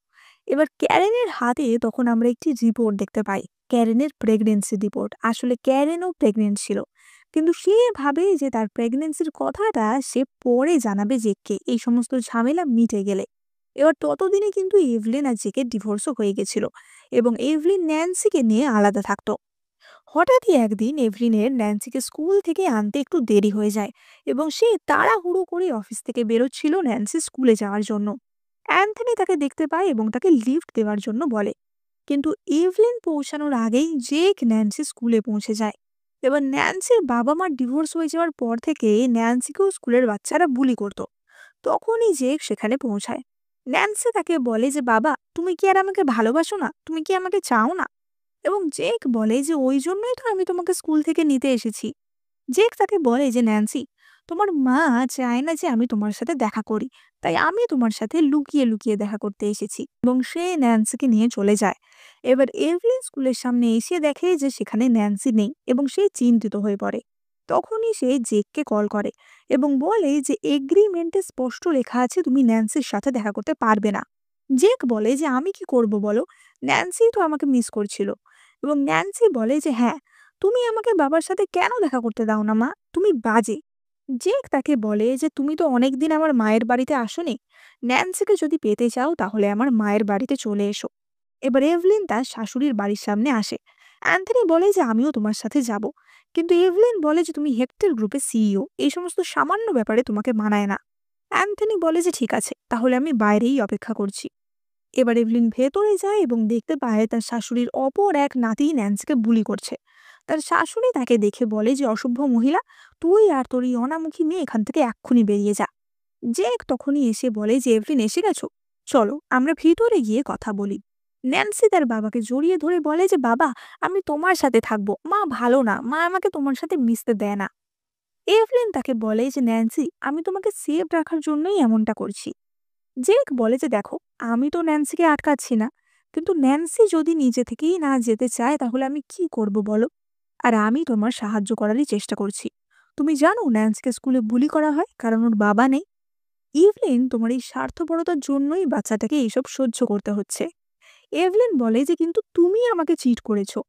এবার ক্যারেনের হাতে তখন আমরা একটি রিপোর্ট দেখতে পাই, ক্যারেনের প্রেগনেন্সি রিপোর্ট। আসলে ক্যারেনও প্রেগনেন্ট ছিল, কিন্তু সে ভাবে যে তার প্রেগনেন্সির কথাটা সে পরে জানাবে জেককে, এই সমস্ত ঝামেলা মিটে গেলে। এবার ততদিনে কিন্তু এভলিন আর জেকের ডিভোর্সও হয়ে গেছিল এবং এভলিন ন্যান্সিকে নিয়ে আলাদা থাকতো। হঠাৎই একদিন এভলিনের ন্যান্সিকে স্কুল থেকে আনতে একটু দেরি হয়ে যায় এবং সে তাড়াহুড়ো করে অফিস থেকে বেরোচ্ছিল ন্যান্সি স্কুলে যাওয়ার জন্য। অ্যান্থনি তাকে দেখতে পায় এবং তাকে লিফট দেওয়ার জন্য বলে, কিন্তু এভলিন পৌঁছানোর আগেই জেক ন্যান্সি স্কুলে পৌঁছে যায়। এবার ন্যান্সির বাবা মার ডিভোর্স হয়ে যাওয়ার পর থেকে ন্যান্সিকেও স্কুলের বাচ্চারা বুলি করত। তখনই জেক সেখানে পৌঁছায়। ন্যান্সি তাকে বলে যে বাবা, তুমি কি আর আমাকে ভালোবাসো না? তুমি কি আমাকে চাও না? এবং জেক বলে যে ওই জন্যই তো আমি তোমাকে স্কুল থেকে নিতে এসেছি। জেক তাকে বলে যে ন্যান্সি, তোমার মা চায় না যে আমি তোমার সাথে দেখা করি। তাই আমি তোমার সাথে লুকিয়ে, লুকিয়ে দেখা করতে এসেছি।" এবং সে ন্যান্সিকে নিয়ে চলে যায়। এবার এভলিন স্কুলের সামনে এসে দেখে যে সেখানে ন্যান্সি নেই এবং সে চিন্তিত হয়ে পড়ে। তখনই সে জেককে কল করে এবং বলে যে এগ্রিমেন্টে স্পষ্ট লেখা আছে তুমি ন্যান্সির সাথে দেখা করতে পারবে না। জেক বলে যে আমি কি করব বলো? ন্যান্সি তো আমাকে মিস করছিল। এবং ন্যান্সি বলে যে হ্যাঁ, তুমি আমাকে বাবার সাথে কেন দেখা করতে দাও না মা? তুমি বাজে। জেক তাকে বলে যে তুমি তো অনেকদিন আমার মায়ের বাড়িতে আসোনি। ন্যান্সিকে যদি পেতে চাও তাহলে আমার মায়ের বাড়িতে চলে এসো। এবার এভলিন তার শাশুড়ির বাড়ির সামনে আসে। অ্যান্থনি বলে যে আমিও তোমার সাথে যাব। কিন্তু এভলিন বলে যে তুমি হেক্টর গ্রুপের সিইও, এই সমস্ত সামান্য ব্যাপারে তোমাকে মানায় না। অ্যান্থনি বলে যে ঠিক আছে, তাহলে আমি বাইরেই অপেক্ষা করছি। এবার এভলিন ভেতরে যায় এবং দেখতে পায় তার শাশুড়ির অপর এক নাতি ন্যান্সিকে বুলি করছে। তার শাশুড়ি তাকে দেখে বলে যে অসভ্য মহিলা, তুই আর তোর এই অনামুখী মেয়ে এখান থেকে এক্ষুনি বেরিয়ে যা। জেক তখনই এসে বলে যে এভলিন এসে গেছো, চলো আমরা ভিতরে গিয়ে কথা বলি। ন্যান্সি তার বাবাকে জড়িয়ে ধরে বলে যে বাবা, আমি তোমার সাথে থাকবো, মা ভালো না, মা আমাকে তোমার সাথে মিশতে দেয় না। এভলিন তাকে বলে যে ন্যান্সি, আমি তোমাকে সেফ রাখার জন্যই এমনটা করছি। জেক বলে যে দেখো, আমি তো ন্যান্সিকে আটকাচ্ছি না, কিন্তু ন্যান্সি যদি নিজে থেকেই না যেতে চায় তাহলে আমি কি করব বলো? আর আমি তোমার সাহায্য করারই চেষ্টা করছি। তুমি জানো ন্যান্সিকে স্কুলে বুলি করা হয় কারণ ওর বাবা নেই। ইভলিন, তোমার এই স্বার্থপরতার জন্যই বাচ্চাটাকে এইসব সহ্য করতে হচ্ছে। এভলিন বলে যে কিন্তু তুমি আমাকে চিট করেছো।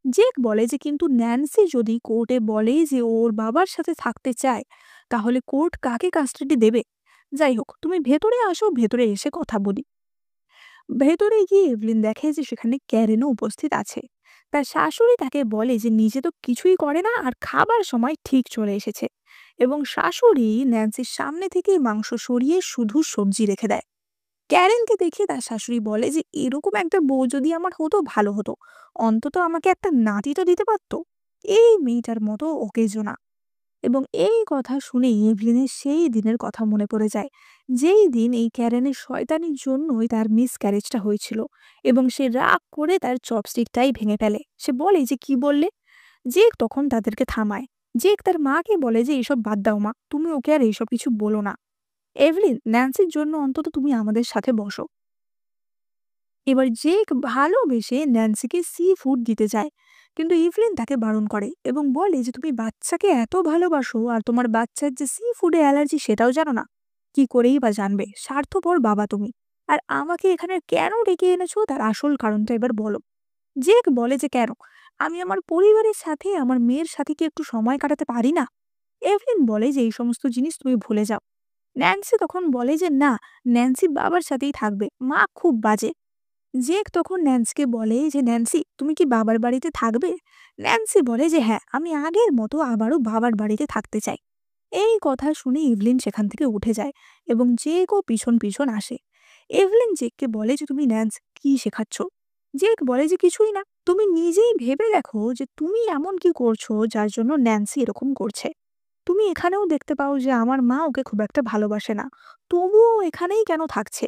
জেক বলে যে কিন্তু ন্যান্সি যদি কোর্টে বলে যে ওর বাবার সাথে থাকতে চায়, তাহলে কোর্ট কাকে কাস্টাডি দেবে? যাই হোক, তুমি ভেতরে আসো, ভেতরে এসে কথা বলি। ভেতরে গিয়ে এভলিন দেখে যে সেখানে ক্যারেনও উপস্থিত আছে। তার শাশুড়ি তাকে বলে যে নিজে তো কিছুই করে না আর খাবার সময় ঠিক চলে এসেছে। এবং শাশুড়ি ন্যান্সির সামনে থেকে মাংস সরিয়ে শুধু সবজি রেখে দেয়। ক্যারেনকে দেখে তার শাশুড়ি বলে যে এরকম একটা বউ যদি আমার হতো ভালো হতো, অন্তত আমাকে একটা নাতি তো দিতে পারতো। এই মেয়েটার মতো ওকেজো না। এবং এই কথা শুনে এভলিনের সেই দিনের কথা মনে পড়ে যায়, যেই দিন এই ক্যারেনের শয়তানির জন্যই তার মিসক্যারেজটা হয়েছিল। এবং সে রাগ করে তার চপস্টিকটাই ভেঙে ফেলে। সে বলে যে কি বললে? জেক তখন তাদেরকে থামায়। জেক তার মাকে বলে যে এইসব বাদ দাও মা, তুমি ওকে আর এইসব কিছু বলো না। এভলিন, ন্যান্সির জন্য অন্তত তুমি আমাদের সাথে বসো। এবার জেক ভালোবেসে ন্যান্সিকে সি ফুড দিতে চায়, কিন্তু ইভলিন তাকে বারণ করে এবং বলে যে তুমি বাচ্চাকে এত ভালোবাসো আর তোমার বাচ্চার যে সি ফুডে অ্যালার্জি সেটাও জানো না। কি করেই বা জানবে? স্বার্থপর বাবা তুমি। আর আমাকে এখানে কেন ডেকে এনেছো তার আসল কারণটা এবার বলো। জেক বলে যে কেন, আমি আমার পরিবারের সাথে আমার মেয়ের সাথে কি একটু সময় কাটাতে পারি না? এভলিন বলে যে এই সমস্ত জিনিস তুমি ভুলে যাও। ন্যান্সি তখন বলে যে না, ন্যান্সি বাবার সাথেই থাকবে, মা খুব বাজে। জেক তখন ন্যান্সিকে বলে যে ন্যান্সি, তুমি কি বাবার বাড়িতে থাকবে? ন্যান্সি বলে যে হ্যাঁ, আমি আগের মতো আবারও বাবার বাড়িতে থাকতে চাই। এই কথা শুনে ইভলিন সেখান থেকে উঠে যায় এবং জেকও পিছন পিছন আসে। এভলিন জেককে বলে যে তুমি ন্যান্স কি শেখাচ্ছ? জেক বলে যে কিছুই না, তুমি নিজেই ভেবে দেখো যে তুমি এমন কি করছো যার জন্য ন্যান্সি এরকম করছে। তুমি এখানেও দেখতে পাও যে আমার মা ওকে খুব একটা ভালোবাসে না, তবুও এখানেই কেন থাকছে?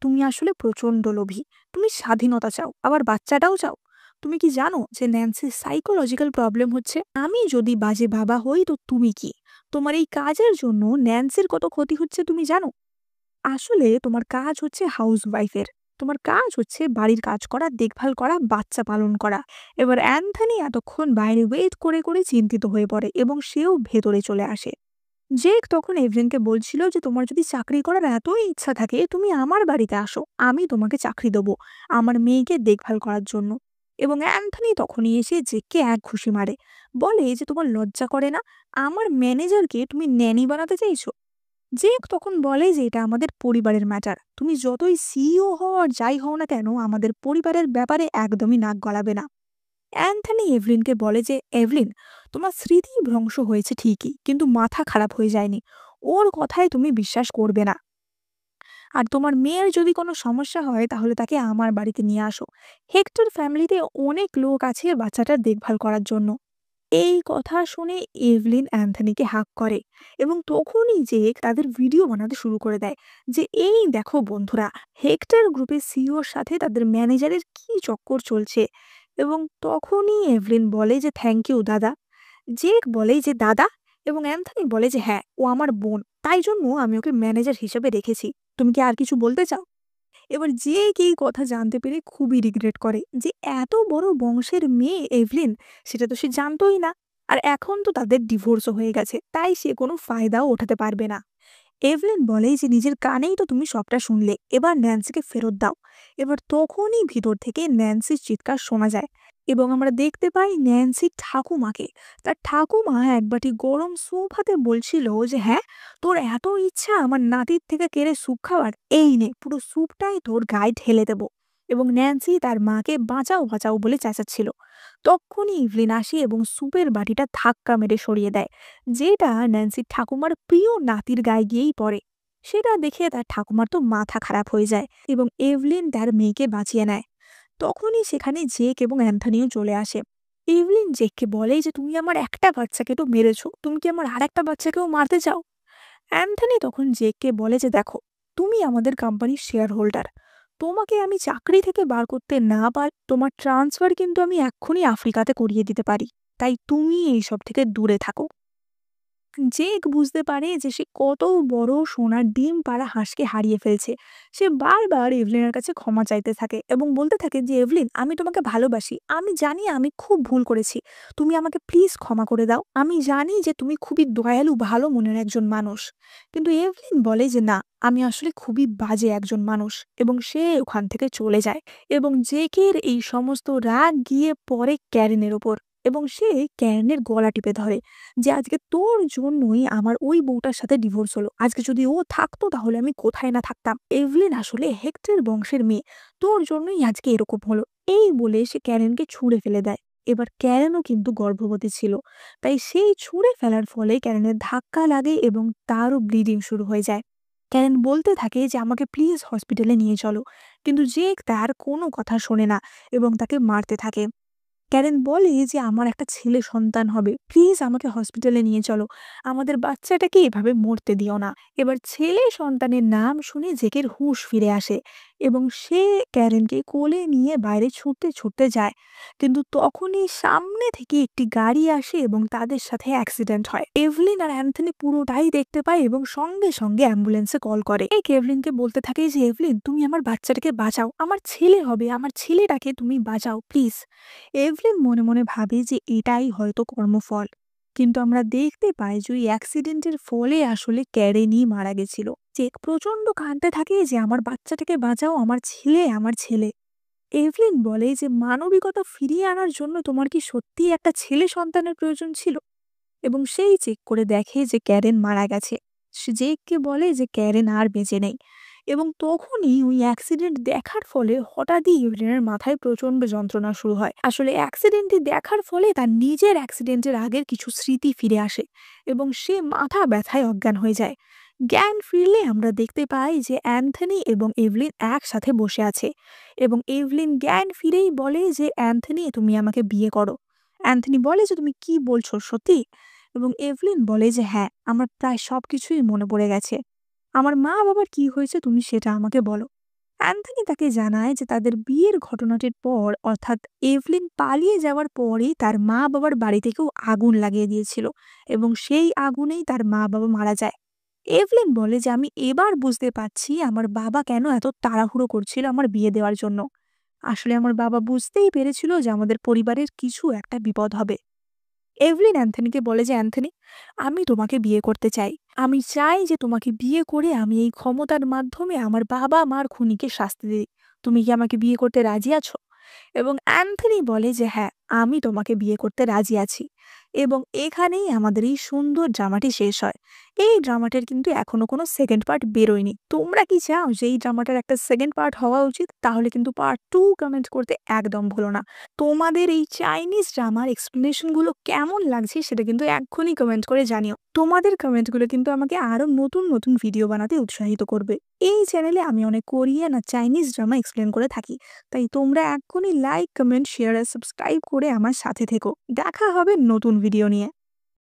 তুমি আসলে প্রচন্ড লোভী। তুমি স্বাধীনতা চাও, আবার বাচ্চাটাও চাও। তুমি কি জানো যে ন্যান্সির সাইকোলজিক্যাল প্রবলেম হচ্ছে? আমি যদি বাজে বাবা হই তো তুমি কি? তোমার এই কাজের জন্য ন্যান্সির কত ক্ষতি হচ্ছে তুমি জানো? আসলে তোমার কাজ হচ্ছে হাউসওয়াইফের। তোমার কাজ হচ্ছে বাড়ির কাজ করা, দেখভাল করা, বাচ্চা পালন করা। এবার অ্যান্থনি এতক্ষণ বাইরে ওয়েট করে করে চিন্তিত হয়ে পড়ে এবং সেও ভেতরে চলে আসে। জেক তখন এভলিনকে বলছিল যে তোমার যদি চাকরি করার এতই ইচ্ছা থাকে তুমি আমার বাড়িতে আসো, আমি তোমাকে চাকরি দেবো আমার মেয়েকে দেখভাল করার জন্য। এবং অ্যান্থনি তখনই এসে জেককে এক ঘুষি মারে, বলে যে তোমার লজ্জা করে না? আমার ম্যানেজারকে তুমি ন্যানি বানাতে চাইছো? জেক তখন বলে যে এটা আমাদের পরিবারের ম্যাটার, তুমি যতই সিইও হও আর যাই হও না কেন আমাদের পরিবারের ব্যাপারে একদমই নাক গলাবে না। অ্যান্থনি এভলিনকে বলে যে এভলিন, তোমার স্মৃতি ভ্রংশ হয়েছে ঠিকই, কিন্তু মাথা খারাপ হয়ে যায়নি। ওর কথায় তুমি বিশ্বাস করবে না। আর তোমার মেয়ের যদি কোনো সমস্যা হয় তাহলে তাকে আমার বাড়িতে নিয়ে আসো। হেক্টর ফ্যামিলিতে অনেক লোক আছে বাচ্চাটার দেখভাল করার জন্য। এই কথা শুনে এভলিন অ্যান্থনিকে হাঁক করে এবং তখনই যে তাদের ভিডিও বানাতে শুরু করে দেয় যে এই দেখো বন্ধুরা, হেক্টর গ্রুপের সিইওর সাথে তাদের ম্যানেজারের কি চক্কর চলছে। এবং তখনই এভলিন বলে যে থ্যাংক ইউ দাদা। জেক বলে যে দাদা, এবং অ্যান্থনি বলে যে হ্যাঁ, ও আমার বোন, তাই জন্য আমি ওকে ম্যানেজার হিসেবে রেখেছি। তুমি কি আর কিছু বলতে চাও? এবার যে এই কথা জানতে পেরে খুবই রিগ্রেট করে যে এত বড় বংশের মেয়ে এভলিন, সেটা তো সে জানতোই না। আর এখন তো তাদের ডিভোর্সও হয়ে গেছে, তাই সে কোনো ফায়দাও ওঠাতে পারবে না। এভলিন বলে যে নিজের কানেই তো তুমি সবটা শুনলে, এবার ন্যান্সিকে ফেরত দাও। এবার তখনই ভিতর থেকে ন্যান্সির চিৎকার শোনা যায় এবং আমরা দেখতে পাই ন্যান্সির ঠাকুমাকে। তার ঠাকুমা এক বাটি গরম স্যুপ হাতে বলছিল যে হ্যাঁ, তোর এত ইচ্ছা আমার নাতির থেকে কেড়ে স্যুপ খাওয়ার, এই নে পুরো স্যুপটাই তোর গায়ে ঢেলে দেব। এবং ন্যান্সি তার মাকে বাঁচাও বাঁচাও বলে চেঁচাচ্ছিল। তখনই ইভলিন আসে এবং স্যুপের বাটিটা ধাক্কা মেরে সরিয়ে দেয়, যেটা ন্যান্সির ঠাকুমার প্রিয় নাতির গায়ে গিয়েই পড়ে। সেটা দেখে তার ঠাকুমার তো মাথা খারাপ হয়ে যায় এবং এভলিন তার মেয়েকে বাঁচিয়ে নেয়। তখনই সেখানে জেক এবং অ্যান্থনিও চলে আসে। এভলিন জেককে বলে যে তুমি আমার একটা বাচ্চাকে তো মেরেছো, তুমি কি আমার আর একটা বাচ্চাকেও মারতে চাও? অ্যান্থনি তখন জেককে বলে যে দেখো, তুমি আমাদের কোম্পানির শেয়ার হোল্ডার, তোমাকে আমি চাকরি থেকে বার করতে না পার, তোমার ট্রান্সফার কিন্তু আমি এক্ষুনি আফ্রিকাতে করিয়ে দিতে পারি, তাই তুমি এইসব থেকে দূরে থাকো। জেক বুঝতে পারে যে সে কত বড় সোনার ডিম পাড়া হাঁসকে হারিয়ে ফেলছে। সে বারবার এভলিনের কাছে ক্ষমা চাইতে থাকে এবং বলতে থাকে যে এভলিন, আমি তোমাকে ভালোবাসি, আমি জানি আমি খুব ভুল করেছি, তুমি আমাকে প্লিজ ক্ষমা করে দাও, আমি জানি যে তুমি খুবই দয়ালু ভালো মনের একজন মানুষ। কিন্তু এভলিন বলে যে না, আমি আসলে খুবই বাজে একজন মানুষ, এবং সে ওখান থেকে চলে যায়। এবং জেকের এই সমস্ত রাগ গিয়ে পড়ে ক্যারেনের ওপর, এবং সে ক্যারেনের গলা টিপে ধরে যে আজকে তোর জন্যই আমার ওই বউটার সাথে ডিভোর্স হলো, আজকে যদি ও থাকতো তাহলে আমি কোথায় না থাকতাম। এভলিন আসলে হেক্টর বংশের মেয়ে, তোর জন্যই আজকে এরকম হলো। এই বলে সে ক্যারেনকে ছুঁড়ে ফেলে দেয়। এবার ক্যারেনও কিন্তু গর্ভবতী ছিল, তাই সেই ছুঁড়ে ফেলার ফলে ক্যারেনের ধাক্কা লাগে এবং তারও ব্লিডিং শুরু হয়ে যায়। ক্যারেন বলতে থাকে যে আমাকে প্লিজ হসপিটালে নিয়ে চলো, কিন্তু জেক তার কোনো কথা শোনে না এবং তাকে মারতে থাকে। ক্যারেন বলে যে আমার একটা ছেলে সন্তান হবে, প্লিজ আমাকে হসপিটালে নিয়ে চলো, আমাদের বাচ্চাটাকে এভাবে মরতে দিও না। এবার ছেলে সন্তানের নাম শুনে জেকের হুঁশ ফিরে আসে এবং সে ক্যারেনকে কোলে নিয়ে বাইরে ছুটতে ছুটতে যায়। কিন্তু তখনই সামনে থেকে একটি গাড়ি আসে এবং তাদের সাথে অ্যাক্সিডেন্ট হয়। এভলিন আর অ্যান্থনি পুরোটাই দেখতে পায় এবং সঙ্গে সঙ্গে অ্যাম্বুলেন্সে কল করে। এই এভলিনকে বলতে থাকে যে এভলিন, তুমি আমার বাচ্চাটাকে বাঁচাও, আমার ছেলে হবে, আমার ছেলেটাকে তুমি বাঁচাও প্লিজ। এভলিন মনে মনে ভাবে যে এটাই হয়তো কর্মফল, কিন্তু আমরা দেখতে পাই যে ওই অ্যাক্সিডেন্টের ফলে আসলে ক্যারেনই মারা গেছিল। চেক প্রচন্ড কাঁদতে থাকে যে আমার বাচ্চাটাকে বাঁচাও, আমার ছেলে, আমার ছেলে। এভলিন বলে যে মানবিকতা ফিরিয়ে আনার জন্য তোমার কি সত্যিই একটা ছেলে সন্তানের প্রয়োজন ছিল? এবং সেই চেক করে দেখে যে ক্যারেন মারা গেছে। সে জেককে বলে যে ক্যারেন আর বেঁচে নেই। এবং তখনই ওই অ্যাক্সিডেন্ট দেখার ফলে হঠাৎই ইভলিনের মাথায় প্রচন্ড যন্ত্রণা শুরু হয়। আসলে অ্যাক্সিডেন্টটি দেখার ফলে তার নিজের অ্যাক্সিডেন্টের আগের কিছু স্মৃতি ফিরে আসে এবং সে মাথা ব্যথায় অজ্ঞান হয়ে যায়। জ্ঞান ফিরলে আমরা দেখতে পাই যে অ্যান্থনি এবং এভলিন একসাথে বসে আছে এবং এভলিন জ্ঞান ফিরেই বলে যে অ্যান্থনি, তুমি আমাকে বিয়ে করো। অ্যান্থনি বলে যে তুমি কি বলছো, সত্যি? এবং এভলিন বলে যে হ্যাঁ, আমার প্রায় সবকিছুই মনে পড়ে গেছে, আমার মা বাবার কি হয়েছে তুমি সেটা আমাকে বলো। অ্যান্থনি তাকে জানায় যে তাদের বিয়ের ঘটনাটির পর, অর্থাৎ এভলিন পালিয়ে যাওয়ার পরেই তার মা বাবার বাড়ি থেকেও আগুন লাগিয়ে দিয়েছিল এবং সেই আগুনেই তার মা বাবা মারা যায়। এভলিন বলে যে আমি এবার বুঝতে পারছি আমার বাবা কেন এত তাড়াহুড়ো করছিল আমার বিয়ে দেওয়ার জন্য। আসলে আমার বাবা বুঝতেই পেরেছিল যে আমাদের পরিবারের কিছু একটা বিপদ হবে। এভলিন অ্যান্থনিকে বলে যে অ্যান্থনি, আমি তোমাকে বিয়ে করতে চাই, আমি চাই যে তোমাকে বিয়ে করে আমি এই ক্ষমতার মাধ্যমে আমার বাবা মার খুনিকে শাস্তি দিই, তুমি কি আমাকে বিয়ে করতে রাজি আছো? এবং অ্যান্থনি বলে যে হ্যাঁ, আমি তোমাকে বিয়ে করতে রাজি আছি। এবং এখানেই আমাদের এই সুন্দর ড্রামাটি শেষ হয়। এই ড্রামাটার কিন্তু এখনো কোনো সেকেন্ড পার্ট বেরোয়নি। তোমরা কি চাও যে এই ড্রামাটার একটা সেকেন্ড পার্ট হওয়া উচিত? তাহলে কিন্তু পার্ট 2 কমেন্ট করতে একদম ভুলো না। তোমাদের এই চাইনিজ ড্রামার এক্সপ্লেনেশনগুলো কেমন লাগছে সেটা কিন্তু এক্ষুনি কমেন্ট করে জানিও। তোমাদের কমেন্টগুলো কিন্তু আমাকে আরো নতুন নতুন ভিডিও বানাতে উৎসাহিত করবে। এই চ্যানেলে আমি অনেক কোরিয়ান আর চাইনিজ ড্রামা এক্সপ্লেন করে থাকি, তাই তোমরা এক্ষুনি লাইক, কমেন্ট, শেয়ার আর সাবস্ক্রাইব করে আমার সাথে থেকো। দেখা হবে নতুন ভিডিও নিয়ে।